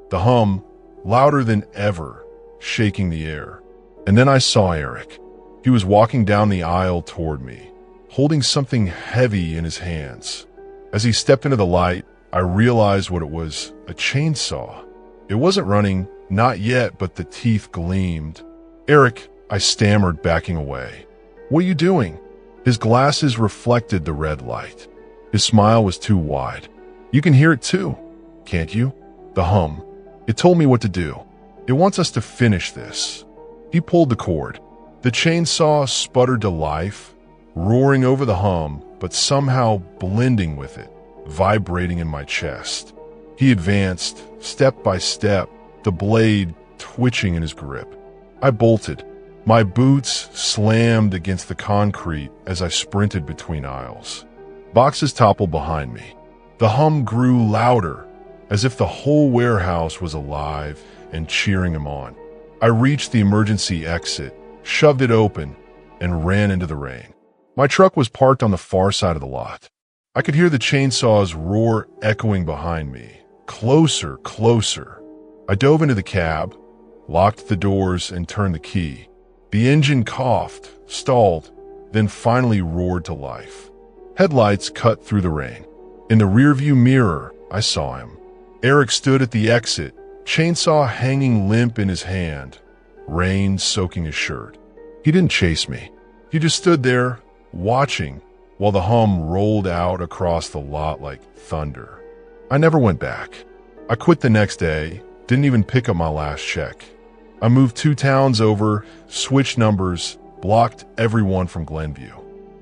[SPEAKER 1] The hum, louder than ever, shaking the air. And then I saw Eric. He was walking down the aisle toward me, holding something heavy in his hands. As he stepped into the light, I realized what it was, a chainsaw. It wasn't running, not yet, but the teeth gleamed. "Eric," I stammered, backing away. "What are you doing?" His glasses reflected the red light. His smile was too wide. "You can hear it too, can't you?" The hum. It told me what to do. It wants us to finish this. He pulled the cord. The chainsaw sputtered to life, roaring over the hum, but somehow blending with it, vibrating in my chest. He advanced, step by step, the blade twitching in his grip. I bolted. My boots slammed against the concrete as I sprinted between aisles. Boxes toppled behind me. The hum grew louder, as if the whole warehouse was alive and cheering him on. I reached the emergency exit, shoved it open, and ran into the rain. My truck was parked on the far side of the lot. I could hear the chainsaws roar echoing behind me. Closer, closer. I dove into the cab, locked the doors, and turned the key. The engine coughed, stalled, then finally roared to life. Headlights cut through the rain. In the rearview mirror, I saw him. Eric stood at the exit, chainsaw hanging limp in his hand, rain soaking his shirt. He didn't chase me. He just stood there, watching, while the hum rolled out across the lot like thunder. I never went back. I quit the next day, didn't even pick up my last check. I moved 2 towns over, switched numbers, blocked everyone from Glenview.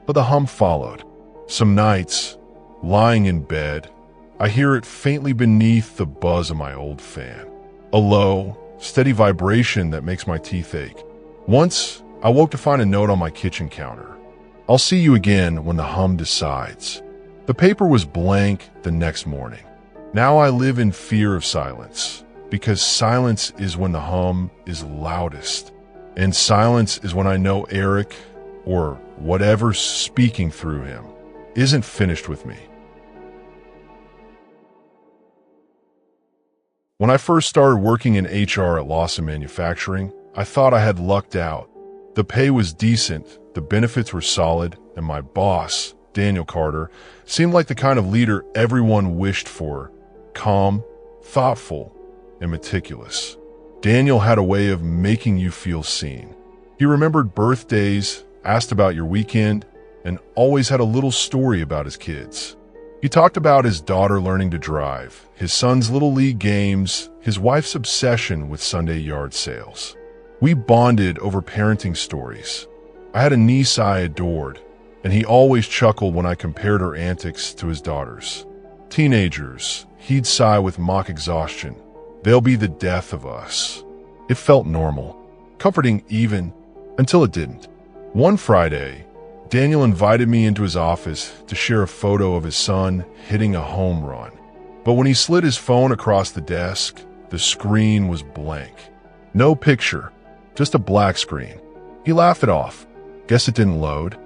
[SPEAKER 1] But the hum followed. Some nights, lying in bed, I hear it faintly beneath the buzz of my old fan. A low, steady vibration that makes my teeth ache. Once, I woke to find a note on my kitchen counter. I'll see you again when the hum decides. The paper was blank the next morning. Now I live in fear of silence, because silence is when the hum is loudest. And silence is when I know Eric, or whatever's speaking through him, isn't finished with me. When I first started working in HR at Lawson Manufacturing, I thought I had lucked out. The pay was decent, the benefits were solid, and my boss, Daniel Carter, seemed like the kind of leader everyone wished for. Calm, thoughtful, and meticulous. Daniel had a way of making you feel seen. He remembered birthdays, asked about your weekend, and always had a little story about his kids. He talked about his daughter learning to drive, his son's little league games, his wife's obsession with Sunday yard sales. We bonded over parenting stories. I had a niece I adored, and he always chuckled when I compared her antics to his daughter's. Teenagers, he'd sigh with mock exhaustion. They'll be the death of us. It felt normal, comforting even, until it didn't. One Friday, Daniel invited me into his office to share a photo of his son hitting a home run. But when he slid his phone across the desk, the screen was blank. No picture, just a black screen. He laughed it off. Guess it didn't load.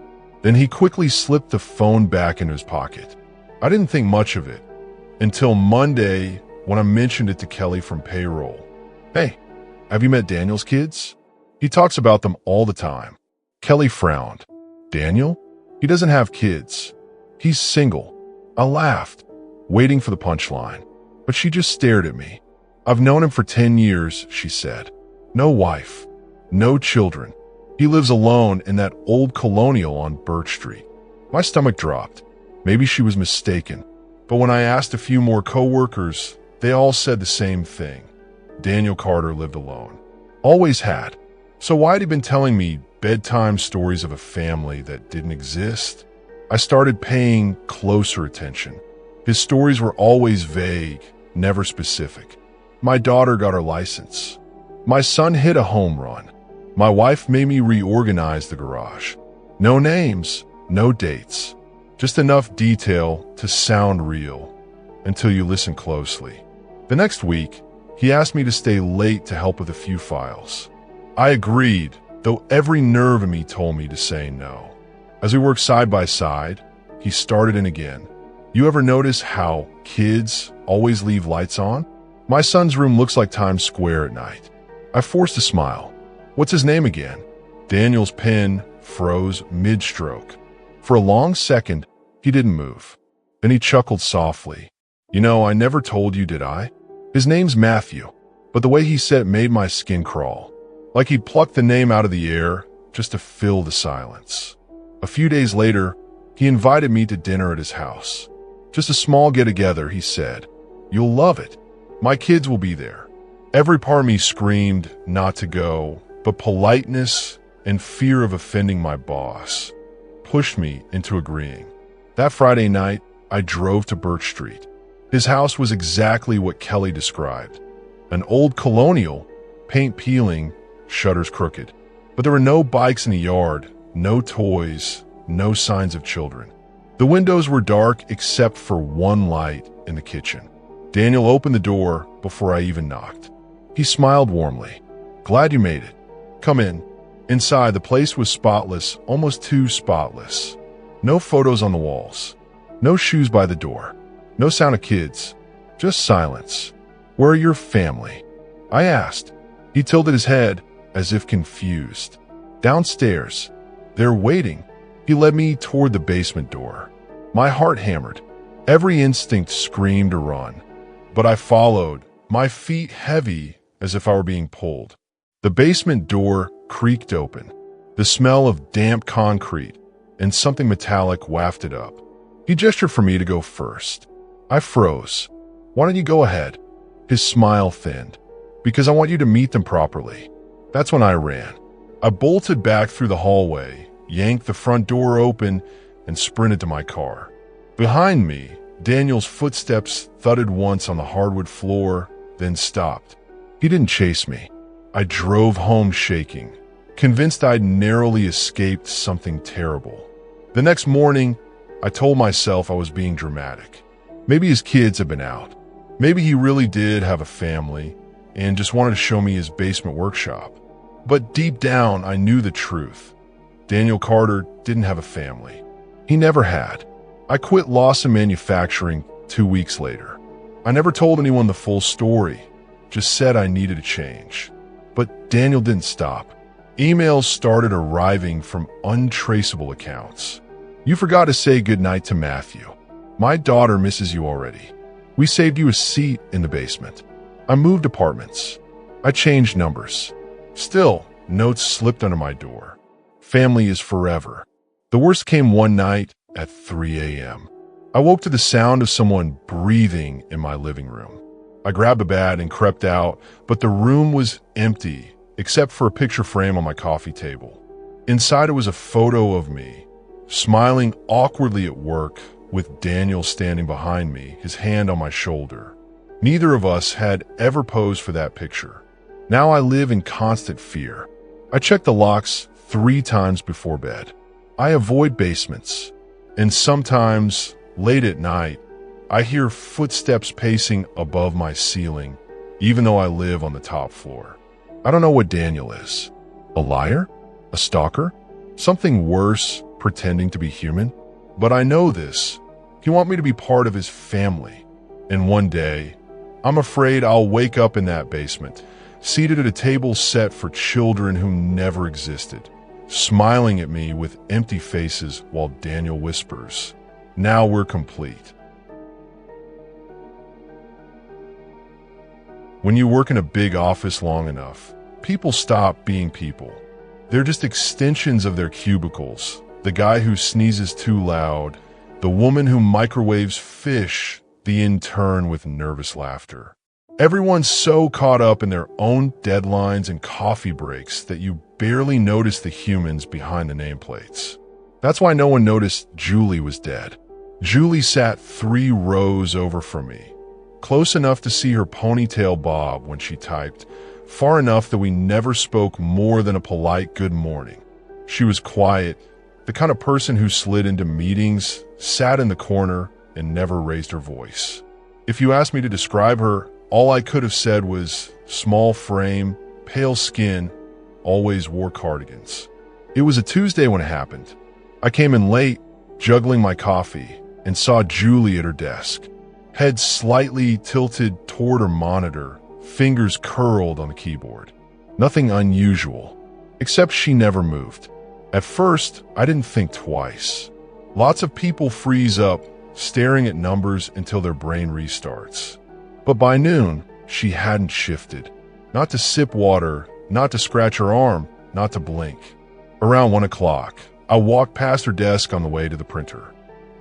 [SPEAKER 1] Then he quickly slipped the phone back into his pocket. I didn't think much of it until Monday when I mentioned it to Kelly from payroll. Hey, have you met Daniel's kids? He talks about them all the time. Kelly frowned. Daniel? He doesn't have kids. He's single. I laughed, waiting for the punchline, but she just stared at me. I've known him for 10 years, she said. No wife, no children. He lives alone in that old colonial on Birch Street. My stomach dropped. Maybe she was mistaken. But when I asked a few more coworkers, they all said the same thing. Daniel Carter lived alone. Always had. So why had he been telling me bedtime stories of a family that didn't exist? I started paying closer attention. His stories were always vague, never specific. My daughter got her license. My son hit a home run. My wife made me reorganize the garage. No names, no dates. Just enough detail to sound real, until you listen closely. The next week, he asked me to stay late to help with a few files. I agreed, though every nerve in me told me to say no. As we worked side by side, he started in again. You ever notice how kids always leave lights on? My son's room looks like Times Square at night. I forced a smile. What's his name again? Daniel's pen froze mid-stroke. For a long second, he didn't move. Then he chuckled softly. You know, I never told you, did I? His name's Matthew, but the way he said it made my skin crawl. Like he'd plucked the name out of the air just to fill the silence. A few days later, he invited me to dinner at his house. Just a small get-together, he said. You'll love it. My kids will be there. Every part of me screamed not to go, but politeness and fear of offending my boss pushed me into agreeing. That Friday night, I drove to Birch Street. His house was exactly what Kelly described. An old colonial, paint peeling, shutters crooked. But there were no bikes in the yard, no toys, no signs of children. The windows were dark except for one light in the kitchen. Daniel opened the door before I even knocked. He smiled warmly. "Glad you made it. Come in." Inside, the place was spotless, almost too spotless. No photos on the walls. No shoes by the door. No sound of kids. Just silence. "Where are your family?" I asked. He tilted his head, as if confused. "Downstairs. They're waiting." He led me toward the basement door. My heart hammered. Every instinct screamed to run. But I followed, my feet heavy as if I were being pulled. The basement door creaked open. The smell of damp concrete and something metallic wafted up. He gestured for me to go first. I froze. "Why don't you go ahead?" His smile thinned. "Because I want you to meet them properly." That's when I ran. I bolted back through the hallway, yanked the front door open, and sprinted to my car. Behind me, Daniel's footsteps thudded once on the hardwood floor, then stopped. He didn't chase me. I drove home shaking, convinced I'd narrowly escaped something terrible. The next morning, I told myself I was being dramatic. Maybe his kids had been out. Maybe he really did have a family and just wanted to show me his basement workshop. But deep down, I knew the truth. Daniel Carter didn't have a family. He never had. I quit Lawson Manufacturing 2 weeks later. I never told anyone the full story, just said I needed a change. But Daniel didn't stop. Emails started arriving from untraceable accounts. "You forgot to say goodnight to Matthew. My daughter misses you already. We saved you a seat in the basement." I moved apartments. I changed numbers. Still, notes slipped under my door. "Family is forever." The worst came one night at 3 a.m. I woke to the sound of someone breathing in my living room. I grabbed a bat and crept out, but the room was empty, except for a picture frame on my coffee table. Inside it was a photo of me, smiling awkwardly at work, with Daniel standing behind me, his hand on my shoulder. Neither of us had ever posed for that picture. Now I live in constant fear. I check the locks 3 times before bed. I avoid basements. And sometimes, late at night, I hear footsteps pacing above my ceiling, even though I live on the top floor. I don't know what Daniel is. A liar? A stalker? Something worse, pretending to be human? But I know this. He wants me to be part of his family. And one day, I'm afraid I'll wake up in that basement, seated at a table set for children who never existed, smiling at me with empty faces while Daniel whispers, "Now we're complete." When you work in a big office long enough, people stop being people. They're just extensions of their cubicles. The guy who sneezes too loud, the woman who microwaves fish, the intern with nervous laughter. Everyone's so caught up in their own deadlines and coffee breaks that you barely notice the humans behind the nameplates. That's why no one noticed Julie was dead. Julie sat 3 rows over from me, close enough to see her ponytail bob when she typed, far enough that we never spoke more than a polite good morning. She was quiet, the kind of person who slid into meetings, sat in the corner, and never raised her voice. If you asked me to describe her, all I could have said was small frame, pale skin, always wore cardigans. It was a Tuesday when it happened. I came in late, juggling my coffee, and saw Julie at her desk, head slightly tilted toward her monitor, fingers curled on the keyboard. Nothing unusual, except she never moved. At first, I didn't think twice. Lots of people freeze up, staring at numbers until their brain restarts. But by noon, she hadn't shifted. Not to sip water, not to scratch her arm, not to blink. Around 1 o'clock, I walked past her desk on the way to the printer.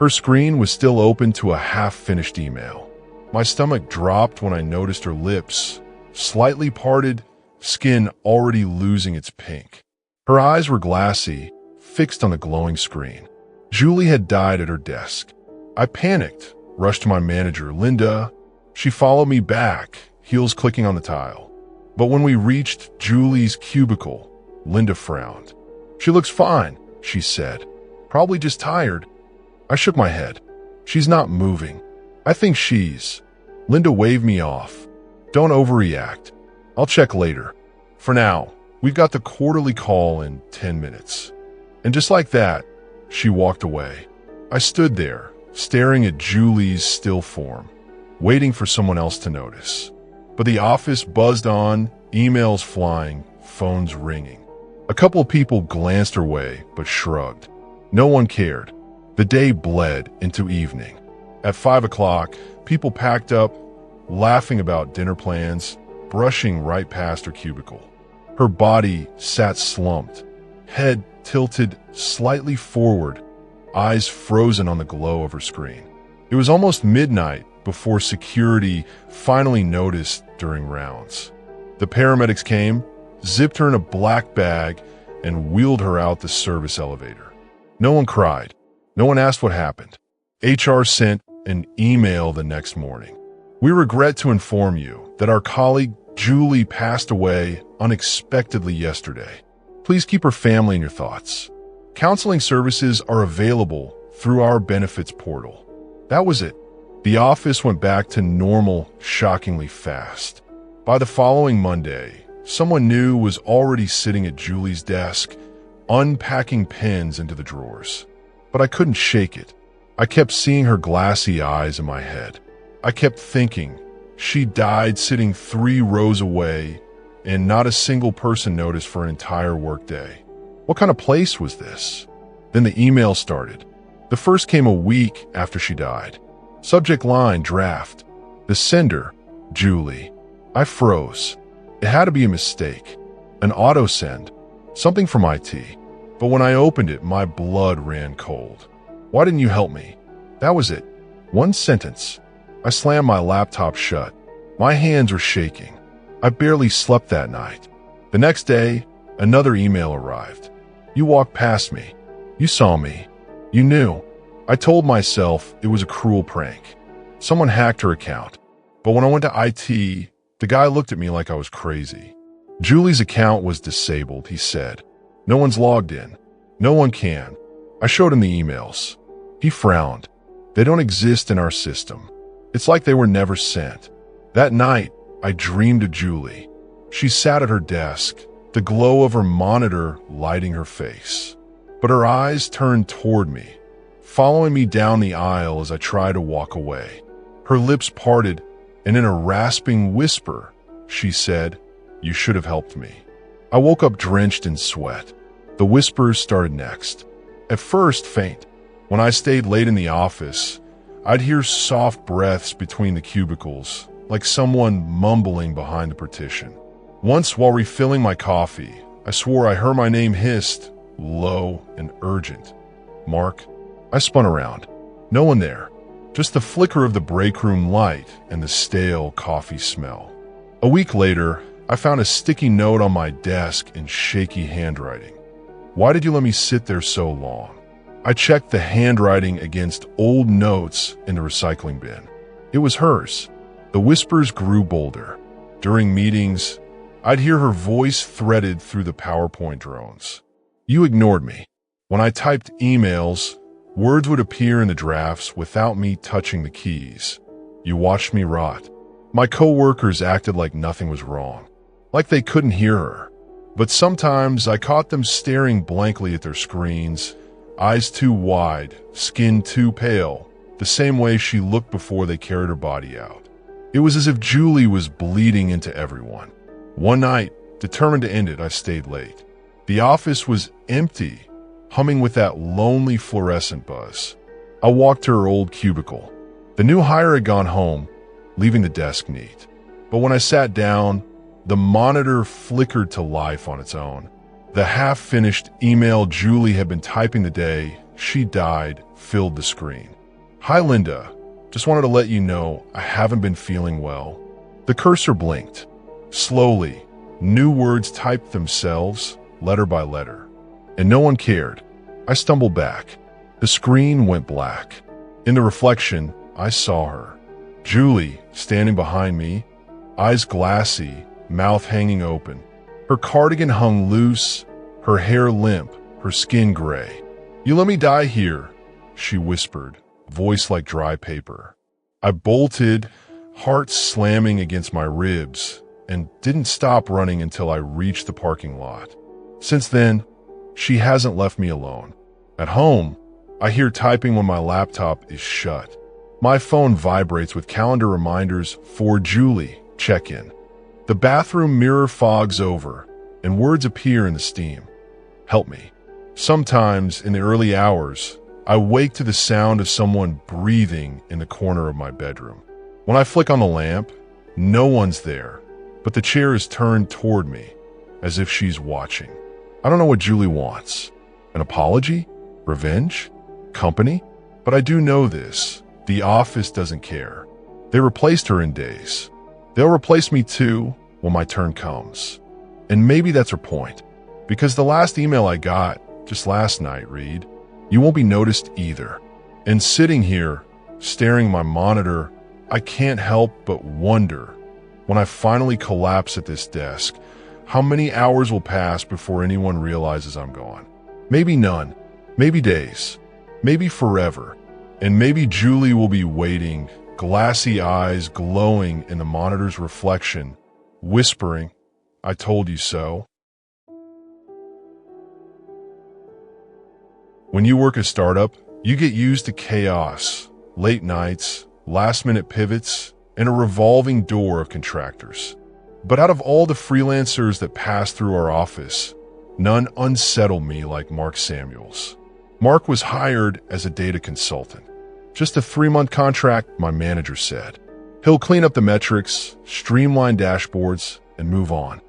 [SPEAKER 1] Her screen was still open to a half-finished email. My stomach dropped when I noticed her lips, slightly parted, skin already losing its pink. Her eyes were glassy, fixed on the glowing screen. Julie had died at her desk. I panicked, rushed to my manager, Linda. She followed me back, heels clicking on the tile. But when we reached Julie's cubicle, Linda frowned. "She looks fine," she said. "Probably just tired." I shook my head. "She's not moving. I think she's—" Linda waved me off. "Don't overreact. I'll check later. For now, we've got the quarterly call in 10 minutes. And just like that, she walked away. I stood there, staring at Julie's still form, waiting for someone else to notice. But the office buzzed on, emails flying, phones ringing. A couple of people glanced her way, but shrugged. No one cared. The day bled into evening. At 5 o'clock, people packed up, laughing about dinner plans, brushing right past her cubicle. Her body sat slumped, head tilted slightly forward, eyes frozen on the glow of her screen. It was almost midnight before security finally noticed during rounds. The paramedics came, zipped her in a black bag, and wheeled her out the service elevator. No one cried. No one asked what happened. HR sent an email the next morning. "We regret to inform you that our colleague Julie passed away unexpectedly yesterday. Please keep her family in your thoughts. Counseling services are available through our benefits portal." That was it. The office went back to normal shockingly fast. By the following Monday, someone new was already sitting at Julie's desk, unpacking pens into the drawers. But I couldn't shake it. I kept seeing her glassy eyes in my head. I kept thinking, she died sitting 3 rows away, and not a single person noticed for an entire workday. What kind of place was this? Then the email started. The first came a week after she died. Subject line, draft. The sender, Julie. I froze. It had to be a mistake. An auto-send. Something from IT. But when I opened it, my blood ran cold. "Why didn't you help me?" That was it. One sentence. I slammed my laptop shut. My hands were shaking. I barely slept that night. The next day, another email arrived. "You walked past me. You saw me. You knew." I told myself it was a cruel prank. Someone hacked her account. But when I went to IT, the guy looked at me like I was crazy. "Julie's account was disabled," he said. "No one's logged in. No one can." I showed him the emails. He frowned. "They don't exist in our system. It's like they were never sent." That night, I dreamed of Julie. She sat at her desk, the glow of her monitor lighting her face. But her eyes turned toward me, following me down the aisle as I tried to walk away. Her lips parted, and in a rasping whisper, she said, "You should have helped me." I woke up drenched in sweat. The whispers started next. At first, faint. When I stayed late in the office, I'd hear soft breaths between the cubicles, like someone mumbling behind the partition. Once, while refilling my coffee, I swore I heard my name hissed, low and urgent. "Mark." I spun around. No one there. Just the flicker of the break room light and the stale coffee smell. A week later, I found a sticky note on my desk in shaky handwriting. "Why did you let me sit there so long?" I checked the handwriting against old notes in the recycling bin. It was hers. The whispers grew bolder. During meetings, I'd hear her voice threaded through the PowerPoint drones. "You ignored me." When I typed emails, words would appear in the drafts without me touching the keys. "You watched me rot." My coworkers acted like nothing was wrong, like they couldn't hear her. But sometimes I caught them staring blankly at their screens, eyes too wide, skin too pale, the same way she looked before they carried her body out. It was as if Julie was bleeding into everyone. One night, determined to end it, I stayed late. The office was empty, humming with that lonely fluorescent buzz. I walked to her old cubicle. The new hire had gone home, leaving the desk neat. But when I sat down, the monitor flickered to life on its own. The half-finished email Julie had been typing the day she died filled the screen. "Hi, Linda. Just wanted to let you know I haven't been feeling well." The cursor blinked. Slowly, new words typed themselves, letter by letter. And no one cared. I stumbled back. The screen went black. In the reflection, I saw her. Julie, standing behind me, eyes glassy, mouth hanging open. Her cardigan hung loose, her hair limp, her skin gray. "You let me die here," she whispered, voice like dry paper. I bolted, heart slamming against my ribs, and didn't stop running until I reached the parking lot. Since then, she hasn't left me alone. At home, I hear typing when my laptop is shut. My phone vibrates with calendar reminders for Julie, check-in. The bathroom mirror fogs over, and words appear in the steam. Help me. Sometimes, in the early hours, I wake to the sound of someone breathing in the corner of my bedroom. When I flick on the lamp, no one's there, but the chair is turned toward me, as if she's watching. I don't know what Julie wants. An apology? Revenge? Company? But I do know this. The office doesn't care. They replaced her in days. They'll replace me too when my turn comes. And maybe that's her point. Because the last email I got, just last night, read, "You won't be noticed either." And sitting here, staring at my monitor, I can't help but wonder, when I finally collapse at this desk, how many hours will pass before anyone realizes I'm gone. Maybe none. Maybe days. Maybe forever. And maybe Julie will be waiting, glassy eyes glowing in the monitor's reflection, whispering, "I told you so." When you work a startup, you get used to chaos, late nights, last-minute pivots, and a revolving door of contractors. But out of all the freelancers that pass through our office, none unsettle me like Mark Samuels. Mark was hired as a data consultant. Just a 3-month contract, my manager said. He'll clean up the metrics, streamline dashboards, and move on.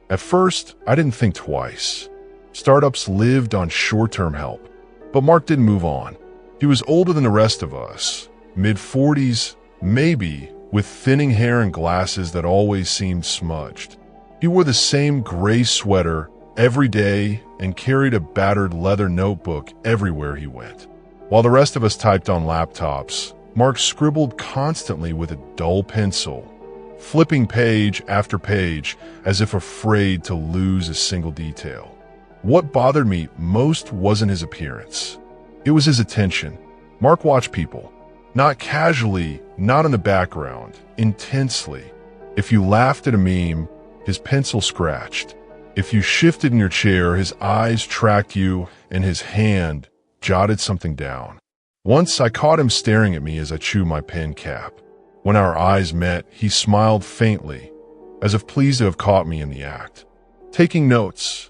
[SPEAKER 1] At first, I didn't think twice. Startups lived on short-term help. But Mark didn't move on. He was older than the rest of us, mid-40s, maybe, with thinning hair and glasses that always seemed smudged. He wore the same gray sweater every day and carried a battered leather notebook everywhere he went. While the rest of us typed on laptops, Mark scribbled constantly with a dull pencil, flipping page after page as if afraid to lose a single detail. What bothered me most wasn't his appearance. It was his attention. Mark watched people. Not casually, not in the background, intensely. If you laughed at a meme, his pencil scratched. If you shifted in your chair, his eyes tracked you and his hand jotted something down. Once I caught him staring at me as I chewed my pen cap. When our eyes met, he smiled faintly, as if pleased to have caught me in the act. "Taking notes."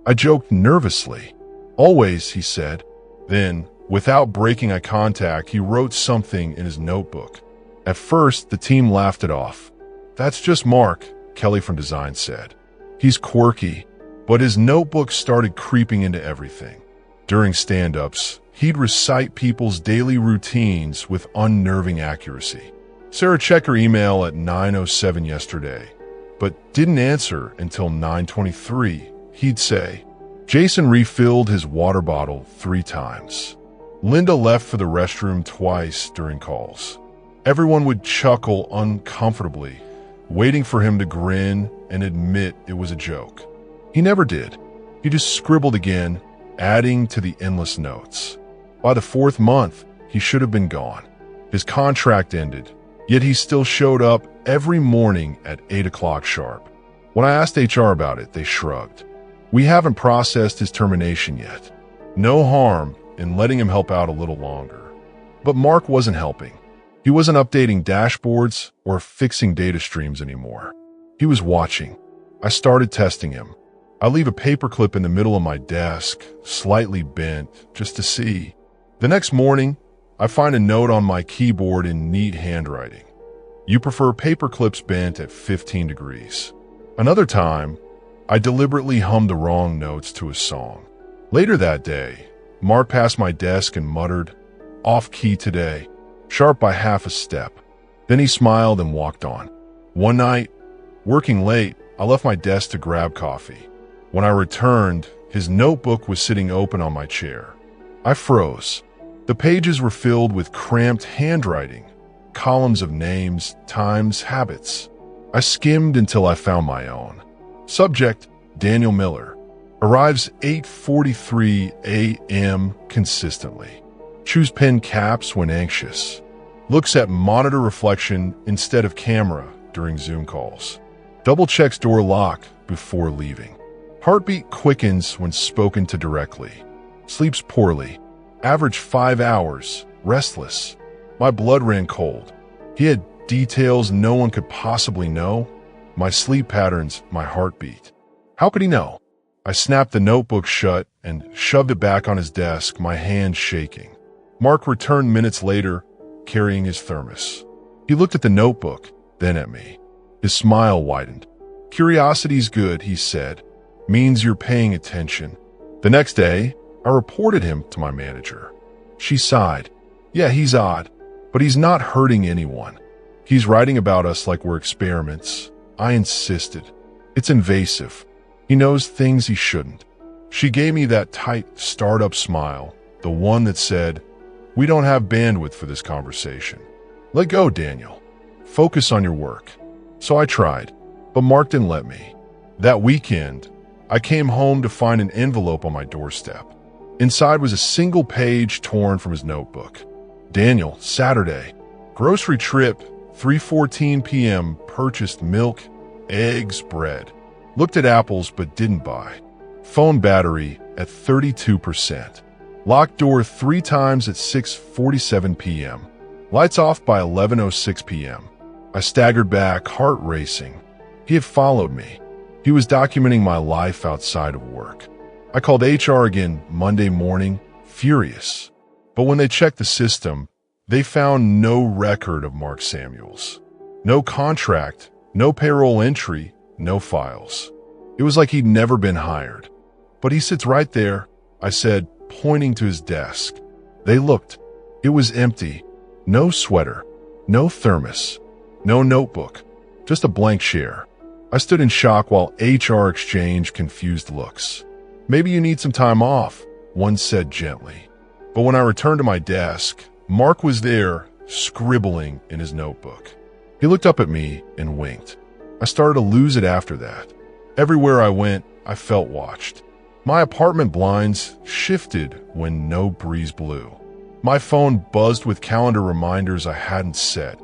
[SPEAKER 1] I joked nervously. "Always," he said. Then, without breaking eye contact, he wrote something in his notebook. At first, the team laughed it off. "That's just Mark," Kelly from design said. "He's quirky." But his notebook started creeping into everything. During stand-ups, he'd recite people's daily routines with unnerving accuracy. Sarah checked her email at 9:07 yesterday, but didn't answer until 9:23. He'd say, "Jason refilled his water bottle 3 times. Linda left for the restroom twice during calls." Everyone would chuckle uncomfortably, waiting for him to grin and admit it was a joke. He never did. He just scribbled again, adding to the endless notes. By the 4th month, he should have been gone. His contract ended, yet he still showed up every morning at 8 o'clock sharp. When I asked HR about it, they shrugged. "We haven't processed his termination yet. No harm in letting him help out a little longer." But Mark wasn't helping. He wasn't updating dashboards or fixing data streams anymore. He was watching. I started testing him. I leave a paperclip in the middle of my desk, slightly bent, just to see. The next morning, I find a note on my keyboard in neat handwriting. "You prefer paperclips bent at 15 degrees. Another time, I deliberately hummed the wrong notes to a song. Later that day, Mark passed my desk and muttered, "Off key today," sharp by half a step. Then he smiled and walked on. One night, working late, I left my desk to grab coffee. When I returned, his notebook was sitting open on my chair. I froze. The pages were filled with cramped handwriting, columns of names, times, habits. I skimmed until I found my own. Subject, Daniel Miller. Arrives 8:43 a.m. consistently. Chews pen caps when anxious. Looks at monitor reflection instead of camera during Zoom calls. Double checks door lock before leaving. Heartbeat quickens when spoken to directly. Sleeps poorly. Average 5 hours. Restless. My blood ran cold. He had details no one could possibly know. My sleep patterns, my heartbeat. How could he know? I snapped the notebook shut and shoved it back on his desk, my hands shaking. Mark returned minutes later, carrying his thermos. He looked at the notebook, then at me. His smile widened. "Curiosity's good," he said. "Means you're paying attention." The next day, I reported him to my manager. She sighed. "Yeah, he's odd, but he's not hurting anyone. He's writing about us like we're experiments." I insisted. "It's invasive. He knows things he shouldn't." She gave me that tight startup smile, the one that said, "We don't have bandwidth for this conversation. Let go, Daniel. Focus on your work." So I tried, but Mark didn't let me. That weekend, I came home to find an envelope on my doorstep. Inside was a single page torn from his notebook. "Daniel, Saturday. Grocery trip, 3:14 p.m. Purchased milk, eggs, bread. Looked at apples but didn't buy. Phone battery at 32%. Locked door 3 times at 6:47 p.m. Lights off by 11:06 p.m. I staggered back, heart racing. He had followed me. He was documenting my life outside of work. I called HR again Monday morning, furious. But when they checked the system, they found no record of Mark Samuels. No contract, no payroll entry, no files. It was like he'd never been hired. "But he sits right there," I said, pointing to his desk. They looked. It was empty. No sweater, no thermos, no notebook, just a blank chair. I stood in shock while HR exchanged confused looks. "Maybe you need some time off," one said gently. But when I returned to my desk, Mark was there, scribbling in his notebook. He looked up at me and winked. I started to lose it after that. Everywhere I went, I felt watched. My apartment blinds shifted when no breeze blew. My phone buzzed with calendar reminders I hadn't set.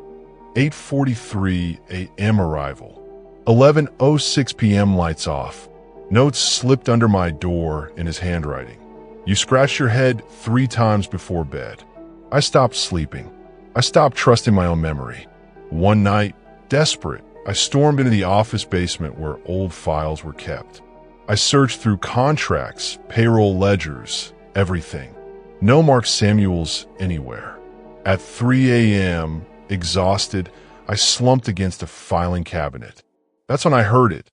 [SPEAKER 1] 8:43 a.m. arrival. 11:06 p.m. lights off. Notes slipped under my door in his handwriting. "You scratched your head 3 times before bed." I stopped sleeping. I stopped trusting my own memory. One night, desperate, I stormed into the office basement where old files were kept. I searched through contracts, payroll ledgers, everything. No Mark Samuels anywhere. At 3 a.m., exhausted, I slumped against a filing cabinet. That's when I heard it,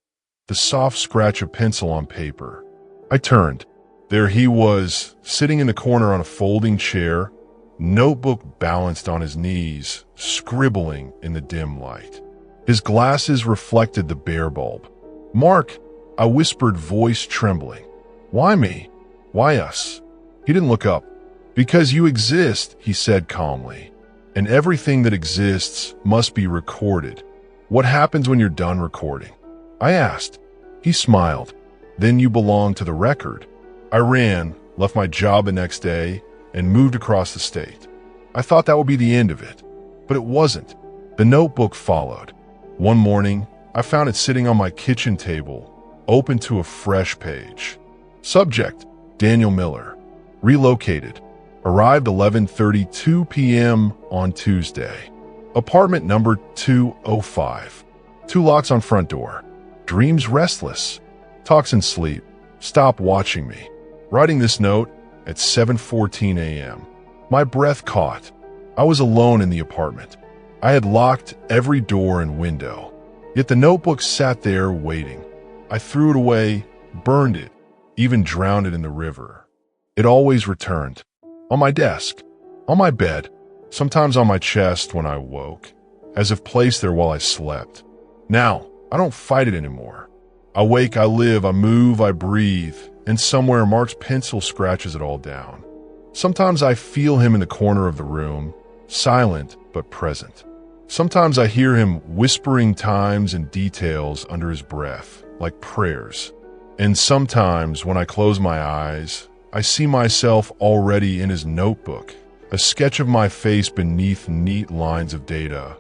[SPEAKER 1] the soft scratch of pencil on paper. I turned. There he was, sitting in the corner on a folding chair, notebook balanced on his knees, scribbling in the dim light. His glasses reflected the bare bulb. "Mark," I whispered, voice trembling. "Why me? Why us?" He didn't look up. "Because you exist," he said calmly. "And everything that exists must be recorded. What happens when you're done recording?" I asked. He smiled. "Then you belong to the record." I ran, left my job the next day, and moved across the state. I thought that would be the end of it, but it wasn't. The notebook followed. One morning, I found it sitting on my kitchen table, open to a fresh page. Subject, Daniel Miller. Relocated. Arrived 11:32 p.m. on Tuesday. Apartment number 205. 2 locks on front door. Dreams restless. Talks in sleep. Stop watching me. Writing this note at 7:14 a.m. My breath caught. I was alone in the apartment. I had locked every door and window. Yet the notebook sat there waiting. I threw it away, burned it, even drowned it in the river. It always returned. On my desk, on my bed, sometimes on my chest when I woke, as if placed there while I slept. Now, I don't fight it anymore. I wake, I live, I move, I breathe, and somewhere Mark's pencil scratches it all down. Sometimes I feel him in the corner of the room, silent but present. Sometimes I hear him whispering times and details under his breath, like prayers. And sometimes when I close my eyes, I see myself already in his notebook, a sketch of my face beneath neat lines of data,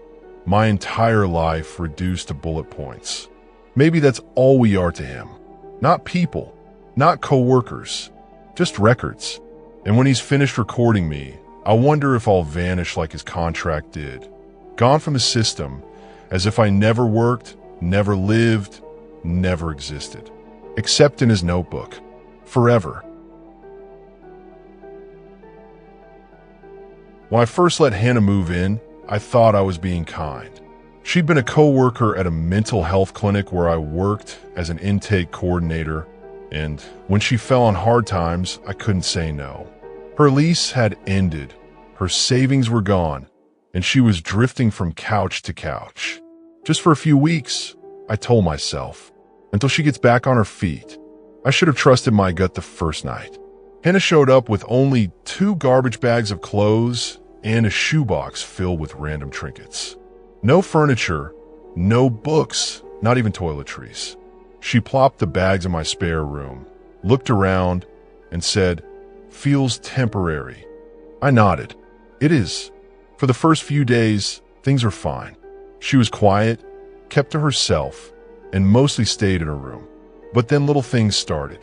[SPEAKER 1] my entire life reduced to bullet points. Maybe that's all we are to him. Not people, not coworkers, just records. And when he's finished recording me, I wonder if I'll vanish like his contract did. Gone from the system, as if I never worked, never lived, never existed. Except in his notebook. Forever. When I first let Hannah move in, I thought I was being kind. She'd been a coworker at a mental health clinic where I worked as an intake coordinator, and when she fell on hard times, I couldn't say no. Her lease had ended, her savings were gone, and she was drifting from couch to couch. Just for a few weeks, I told myself, until she gets back on her feet. I should have trusted my gut the first night. Hannah showed up with only 2 garbage bags of clothes and a shoebox filled with random trinkets. No furniture, no books, not even toiletries. She plopped the bags in my spare room, looked around, and said, "Feels temporary." I nodded. It is. For the first few days, things were fine. She was quiet, kept to herself, and mostly stayed in her room. But then little things started.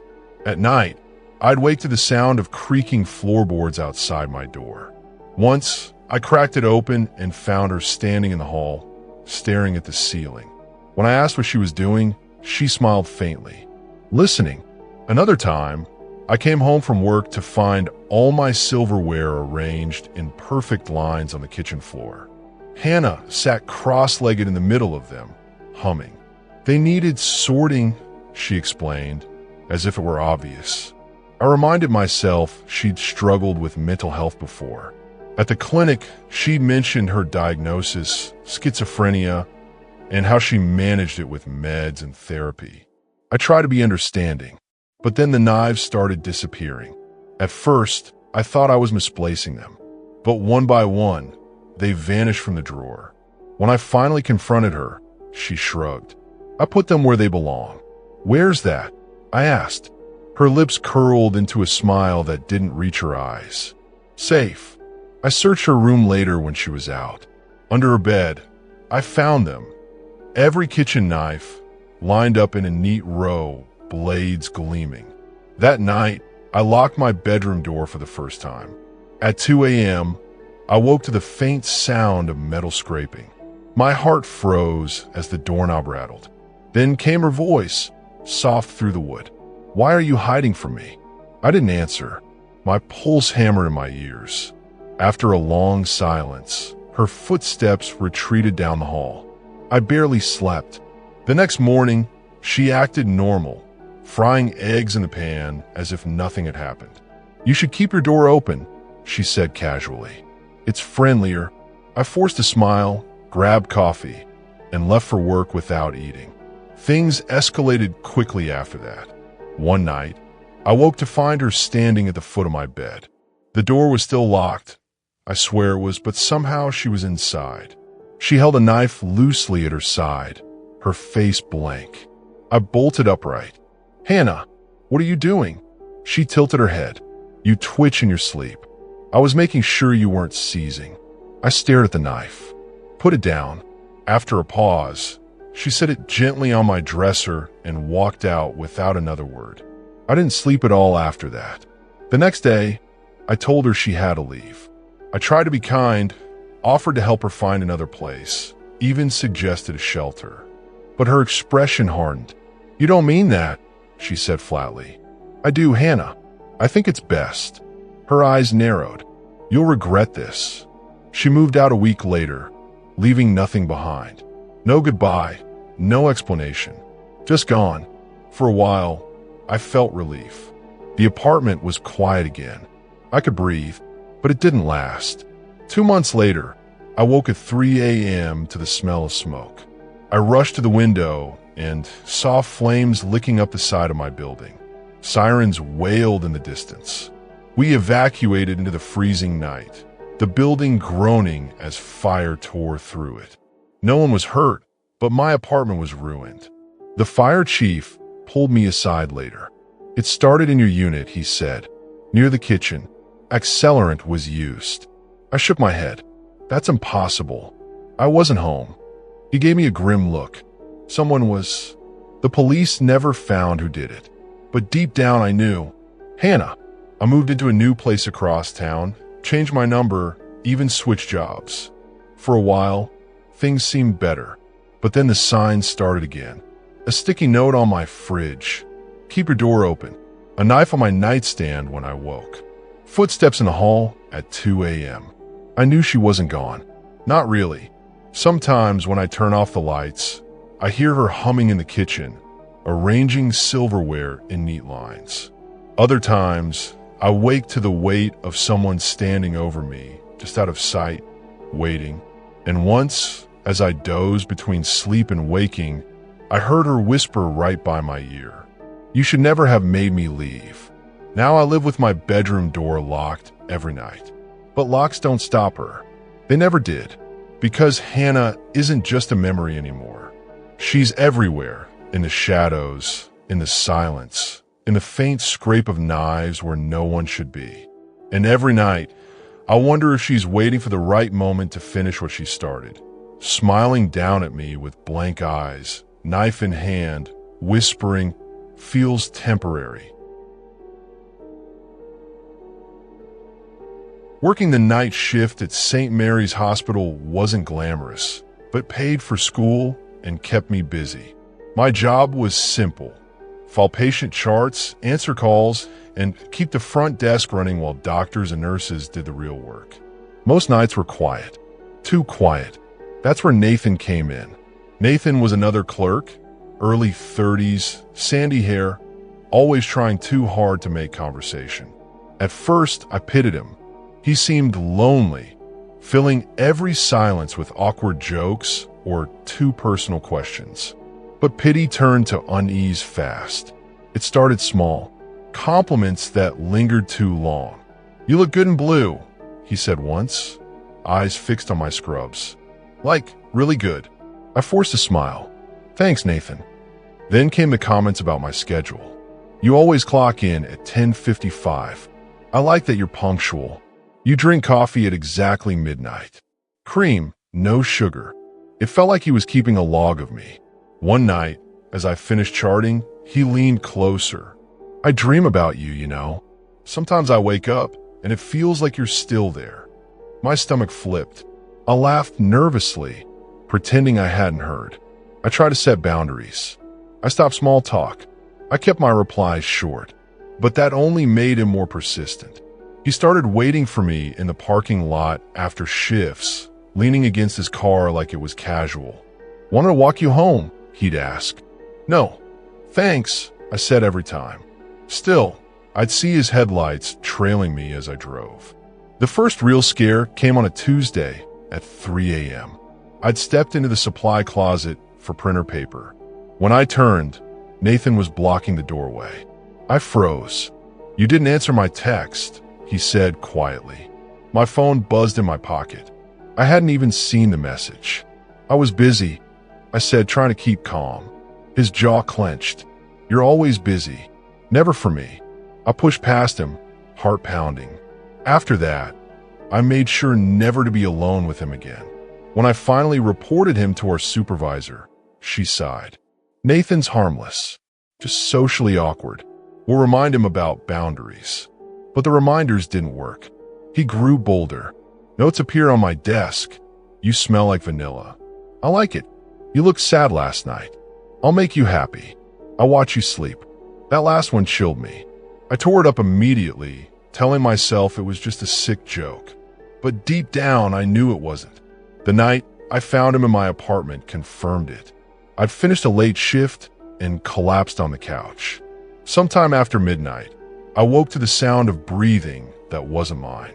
[SPEAKER 1] At night, I'd wake to the sound of creaking floorboards outside my door. Once, I cracked it open and found her standing in the hall, staring at the ceiling. When I asked what she was doing, she smiled faintly, listening. Another time, I came home from work to find all my silverware arranged in perfect lines on the kitchen floor. Hannah sat cross-legged in the middle of them, humming. They needed sorting, she explained, as if it were obvious. I reminded myself she'd struggled with mental health before. At the clinic, she'd mentioned her diagnosis, schizophrenia, and how she managed it with meds and therapy. I tried to be understanding, but then the knives started disappearing. At first, I thought I was misplacing them, but one by one, they vanished from the drawer. When I finally confronted her, she shrugged. I put them where they belong. "Where's that?" I asked. Her lips curled into a smile that didn't reach her eyes. "Safe." I searched her room later when she was out. Under her bed, I found them. Every kitchen knife, lined up in a neat row, blades gleaming. That night, I locked my bedroom door for the first time. At 2 a.m., I woke to the faint sound of metal scraping. My heart froze as the doorknob rattled. Then came her voice, soft through the wood. "Why are you hiding from me?" I didn't answer. My pulse hammered in my ears. After a long silence, her footsteps retreated down the hall. I barely slept. The next morning, she acted normal, frying eggs in the pan as if nothing had happened. "You should keep your door open," she said casually. "It's friendlier." I forced a smile, grabbed coffee, and left for work without eating. Things escalated quickly after that. One night, I woke to find her standing at the foot of my bed. The door was still locked. I swear it was, but somehow she was inside. She held a knife loosely at her side, her face blank. I bolted upright. "Hannah, what are you doing?" She tilted her head. "You twitch in your sleep. I was making sure you weren't seizing." I stared at the knife. "Put it down." After a pause, she set it gently on my dresser and walked out without another word. I didn't sleep at all after that. The next day, I told her she had to leave. I tried to be kind, offered to help her find another place, even suggested a shelter. But her expression hardened. "You don't mean that," she said flatly. "I do, Hannah. I think it's best." Her eyes narrowed. "You'll regret this." She moved out a week later, leaving nothing behind. No goodbye, no explanation. Just gone. For a while, I felt relief. The apartment was quiet again. I could breathe, but it didn't last. 2 months later, I woke at 3 a.m. to the smell of smoke. I rushed to the window and saw flames licking up the side of my building. Sirens wailed in the distance. We evacuated into the freezing night, the building groaning as fire tore through it. No one was hurt, but my apartment was ruined. The fire chief pulled me aside later. "It started in your unit," he said. "Near the kitchen. Accelerant was used." I shook my head. "That's impossible. I wasn't home." He gave me a grim look. Someone was... The police never found who did it. But deep down I knew. Hannah. I moved into a new place across town, changed my number, even switched jobs. For a while, things seemed better. But then the signs started again. A sticky note on my fridge. "Keep your door open." A knife on my nightstand when I woke. Footsteps in the hall at 2 a.m. I knew she wasn't gone. Not really. Sometimes when I turn off the lights, I hear her humming in the kitchen, arranging silverware in neat lines. Other times, I wake to the weight of someone standing over me, just out of sight, waiting. And once, as I dozed between sleep and waking, I heard her whisper right by my ear. "You should never have made me leave." Now I live with my bedroom door locked every night. But locks don't stop her. They never did. Because Hannah isn't just a memory anymore. She's everywhere, in the shadows, in the silence, in the faint scrape of knives where no one should be. And every night, I wonder if she's waiting for the right moment to finish what she started. Smiling down at me with blank eyes, knife in hand, whispering, "Feels temporary." Working the night shift at St. Mary's Hospital wasn't glamorous, but paid for school and kept me busy. My job was simple. File patient charts, answer calls, and keep the front desk running while doctors and nurses did the real work. Most nights were quiet. Too quiet. That's where Nathan came in. Nathan was another clerk, early 30s, sandy hair, always trying too hard to make conversation. At first, I pitied him. He seemed lonely, filling every silence with awkward jokes or too personal questions. But pity turned to unease fast. It started small, compliments that lingered too long. "You look good in blue," he said once, eyes fixed on my scrubs. "Like, really good." I forced a smile. "Thanks, Nathan." Then came the comments about my schedule. "You always clock in at 10:55. I like that you're punctual. You drink coffee at exactly midnight. Cream, no sugar." It felt like he was keeping a log of me. One night, as I finished charting, he leaned closer. "I dream about you, you know. Sometimes I wake up, and it feels like you're still there." My stomach flipped. I laughed nervously, pretending I hadn't heard. I tried to set boundaries. I stopped small talk. I kept my replies short. But that only made him more persistent. He started waiting for me in the parking lot after shifts, leaning against his car like it was casual. "Want to walk you home?" he'd ask. "No, thanks," I said every time. Still, I'd see his headlights trailing me as I drove. The first real scare came on a Tuesday at 3 a.m. I'd stepped into the supply closet for printer paper. When I turned, Nathan was blocking the doorway. I froze. "You didn't answer my text," he said quietly. My phone buzzed in my pocket. I hadn't even seen the message. "I was busy," I said, trying to keep calm. His jaw clenched. "You're always busy." "Never for me." I pushed past him, heart pounding. After that, I made sure never to be alone with him again. When I finally reported him to our supervisor, she sighed. "Nathan's harmless, just socially awkward. We'll remind him about boundaries." But the reminders didn't work. He grew bolder. Notes appear on my desk. "You smell like vanilla." "I like it." "You looked sad last night." "I'll make you happy." "I watch you sleep." That last one chilled me. I tore it up immediately, telling myself it was just a sick joke. But deep down, I knew it wasn't. The night I found him in my apartment confirmed it. I'd finished a late shift and collapsed on the couch. Sometime after midnight, I woke to the sound of breathing that wasn't mine.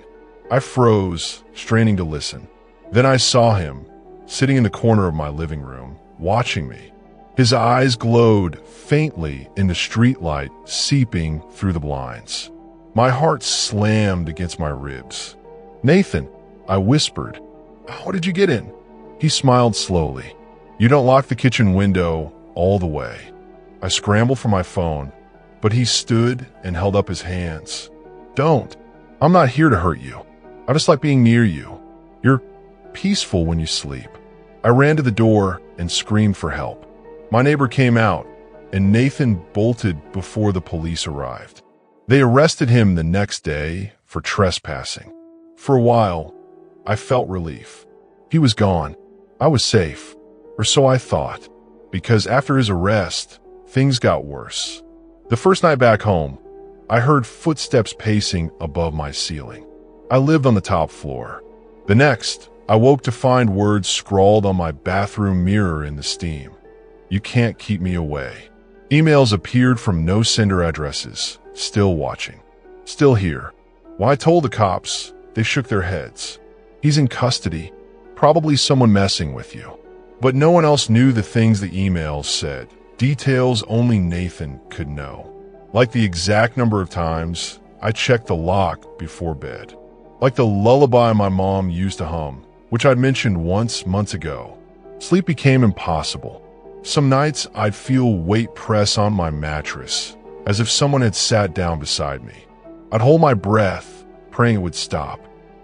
[SPEAKER 1] I froze, straining to listen. Then I saw him, sitting in the corner of my living room, watching me. His eyes glowed faintly in the streetlight seeping through the blinds. My heart slammed against my ribs. "Nathan," I whispered. "How did you get in?" He smiled slowly. "You don't lock the kitchen window all the way." I scrambled for my phone, but he stood and held up his hands. "Don't. I'm not here to hurt you. I just like being near you. You're peaceful when you sleep." I ran to the door and screamed for help. My neighbor came out, and Nathan bolted before the police arrived. They arrested him the next day for trespassing. For a while, I felt relief. He was gone. I was safe, or so I thought, because after his arrest, things got worse. The first night back home, I heard footsteps pacing above my ceiling. I lived on the top floor. The next, I woke to find words scrawled on my bathroom mirror in the steam. "You can't keep me away." Emails appeared from no sender addresses. Still watching. Still here. When I told the cops, they shook their heads. "He's in custody. Probably someone messing with you." But no one else knew the things the emails said. Details only Nathan could know. Like the exact number of times I checked the lock before bed. Like the lullaby my mom used to hum, which I'd mentioned once months ago. Sleep became impossible. Some nights I'd feel weight press on my mattress, as if someone had sat down beside me. I'd hold my breath, praying it would stop.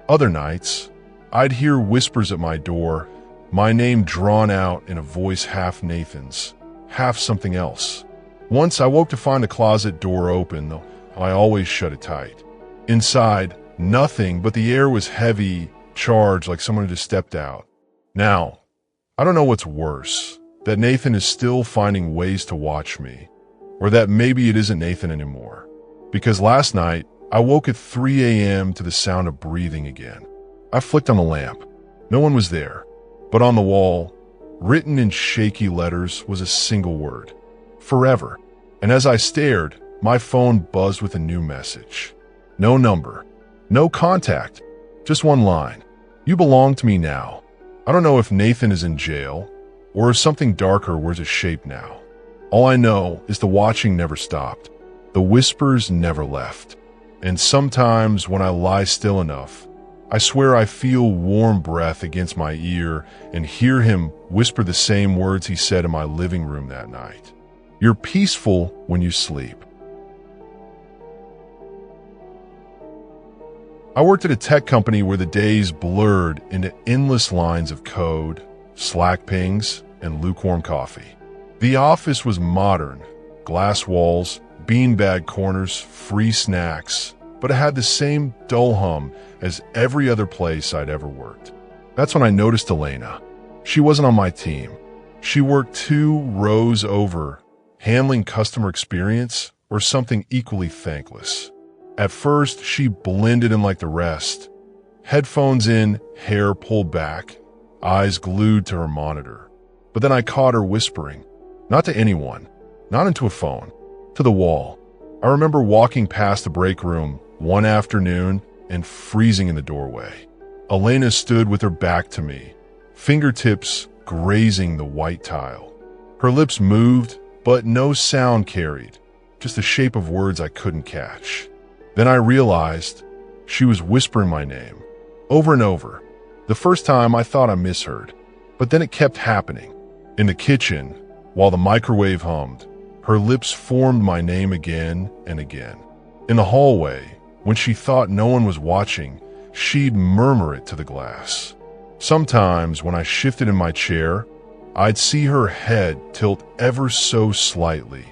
[SPEAKER 1] Other nights, I'd hear whispers at my door, my name drawn out in a voice half Nathan's, half something else. Once I woke to find the closet door open, though I always shut it tight. Inside, nothing, but the air was heavy, charged like someone had just stepped out. Now, I don't know what's worse, that Nathan is still finding ways to watch me, or that maybe it isn't Nathan anymore. Because last night, I woke at 3 a.m. to the sound of breathing again. I flicked on the lamp. No one was there. But on the wall, written in shaky letters, was a single word. Forever. And as I stared, my phone buzzed with a new message. No number. No contact. Just one line. "You belong to me now." I don't know if Nathan is in jail, or if something darker wears a shape now. All I know is the watching never stopped. The whispers never left. And sometimes when I lie still enough, I swear I feel warm breath against my ear and hear him whisper the same words he said in my living room that night. "You're peaceful when you sleep." I worked at a tech company where the days blurred into endless lines of code, Slack pings, and lukewarm coffee. The office was modern, glass walls, beanbag corners, free snacks, but it had the same dull hum as every other place I'd ever worked. That's when I noticed Elena. She wasn't on my team. She worked 2 rows over, handling customer experience or something equally thankless. At first, she blended in like the rest. Headphones in, hair pulled back, eyes glued to her monitor. But then I caught her whispering, not to anyone, not into a phone, to the wall. I remember walking past the break room one afternoon and freezing in the doorway. Elena stood with her back to me, fingertips grazing the white tile. Her lips moved, but no sound carried, just the shape of words I couldn't catch. Then I realized she was whispering my name, over and over. The first time I thought I misheard, but then it kept happening. In the kitchen, while the microwave hummed, her lips formed my name again and again. In the hallway, when she thought no one was watching, she'd murmur it to the glass. Sometimes when I shifted in my chair, I'd see her head tilt ever so slightly,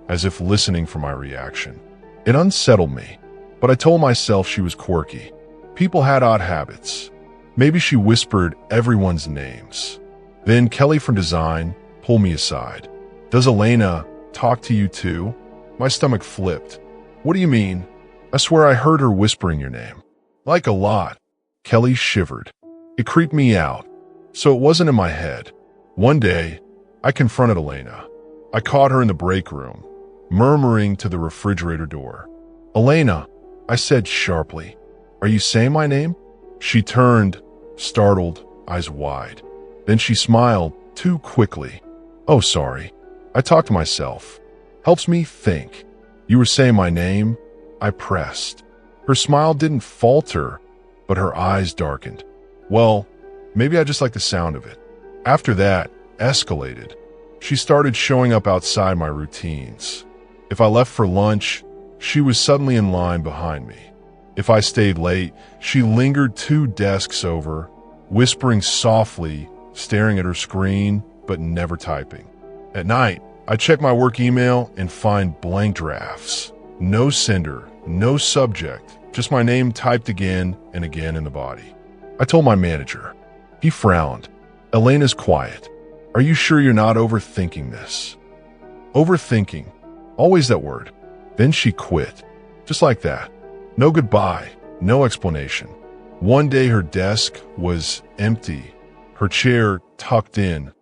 [SPEAKER 1] as if listening for my reaction. It unsettled me, but I told myself she was quirky. People had odd habits. Maybe she whispered everyone's names. Then Kelly from design pulled me aside. "Does Elena talk to you too?" My stomach flipped. "What do you mean?" "I swear I heard her whispering your name." "Like a lot." Kelly shivered. It creeped me out, so it wasn't in my head. One day, I confronted Elena. I caught her in the break room, murmuring to the refrigerator door. "Elena," I said sharply, "are you saying my name?" She turned, startled, eyes wide. Then she smiled too quickly. "Oh, sorry. I talk to myself. Helps me think." "You were saying my name?" I pressed. Her smile didn't falter, but her eyes darkened. Well, maybe I just like the sound of it. After that, escalated. She started showing up outside my routines. If I left for lunch, she was suddenly in line behind me. If I stayed late, she lingered 2 desks over, whispering softly, staring at her screen, but never typing. At night, I check my work email and find blank drafts. No sender, no subject, just my name typed again and again in the body. I told my manager. He frowned. Elena's quiet. Are you sure you're not overthinking this? Overthinking. Always that word. Then she quit. Just like that. No goodbye. No explanation. One day her desk was empty. Her chair tucked in.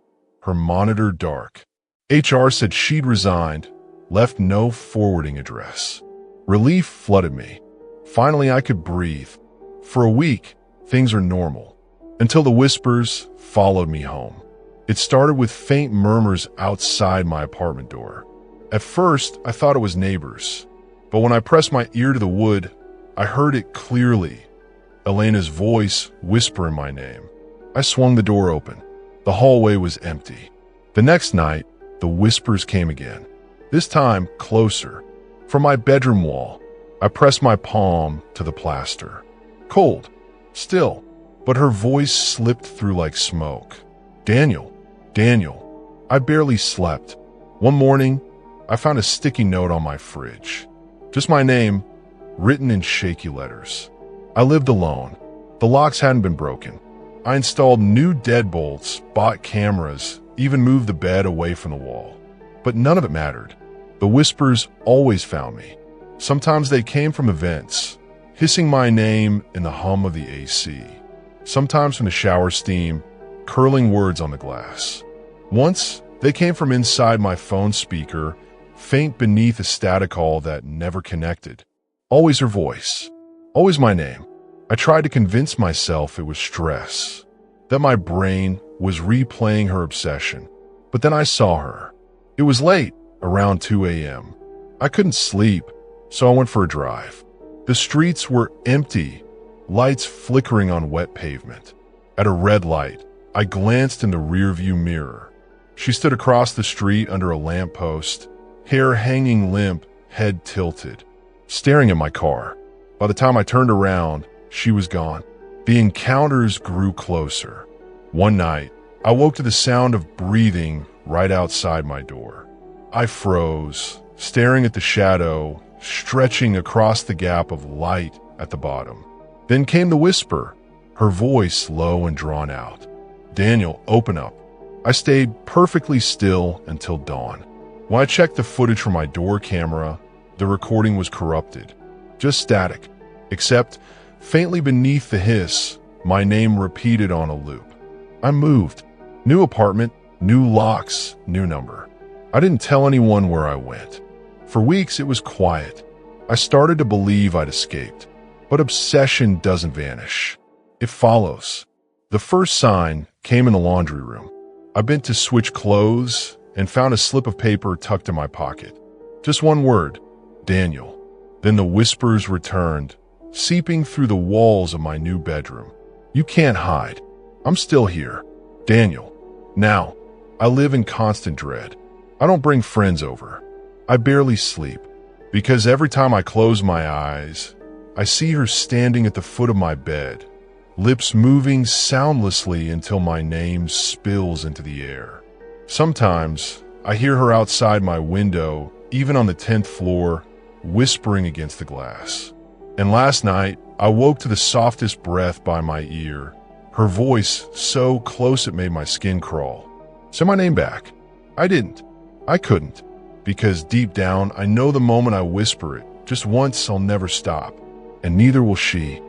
[SPEAKER 1] Her monitor dark. HR said she'd resigned. Left no forwarding address. Relief flooded me. Finally, I could breathe. For a week, things are normal. Until the whispers followed me home. It started with faint murmurs outside my apartment door. At first, I thought it was neighbors. But when I pressed my ear to the wood, I heard it clearly. Elena's voice whispering my name. I swung the door open. The hallway was empty. The next night, the whispers came again. This time, closer. From my bedroom wall, I pressed my palm to the plaster. Cold. Still. But her voice slipped through like smoke. Daniel. Daniel. I barely slept. One morning, I found a sticky note on my fridge. Just my name, written in shaky letters. I lived alone. The locks hadn't been broken. I installed new deadbolts, bought cameras, even moved the bed away from the wall. But none of it mattered. The whispers always found me. Sometimes they came from events, hissing my name in the hum of the AC. Sometimes from the shower steam, curling words on the glass. Once, they came from inside my phone speaker, faint beneath a static call that never connected. Always her voice. Always my name. I tried to convince myself it was stress, that my brain was replaying her obsession. But then I saw her. It was late, around 2 a.m. I couldn't sleep, so I went for a drive. The streets were empty, lights flickering on wet pavement. At a red light, I glanced in the rearview mirror. She stood across the street under a lamppost, hair hanging limp, head tilted, staring at my car. By the time I turned around, she was gone. The encounters grew closer. One night, I woke to the sound of breathing right outside my door. I froze, staring at the shadow, stretching across the gap of light at the bottom. Then came the whisper, her voice low and drawn out. Daniel, open up. I stayed perfectly still until dawn. When I checked the footage from my door camera, the recording was corrupted. Just static, except faintly beneath the hiss, my name repeated on a loop. I moved. New apartment, new locks, new number. I didn't tell anyone where I went. For weeks, it was quiet. I started to believe I'd escaped. But obsession doesn't vanish. It follows. The first sign came in the laundry room. I bent to switch clothes and found a slip of paper tucked in my pocket. Just one word, Daniel. Then the whispers returned, seeping through the walls of my new bedroom. You can't hide. I'm still here. Daniel. Now, I live in constant dread. I don't bring friends over. I barely sleep, because every time I close my eyes, I see her standing at the foot of my bed, lips moving soundlessly until my name spills into the air. Sometimes, I hear her outside my window, even on the 10th floor, whispering against the glass. And last night, I woke to the softest breath by my ear, her voice so close it made my skin crawl. Say my name back. I didn't. I couldn't. Because deep down, I know the moment I whisper it, just once I'll never stop. And neither will she.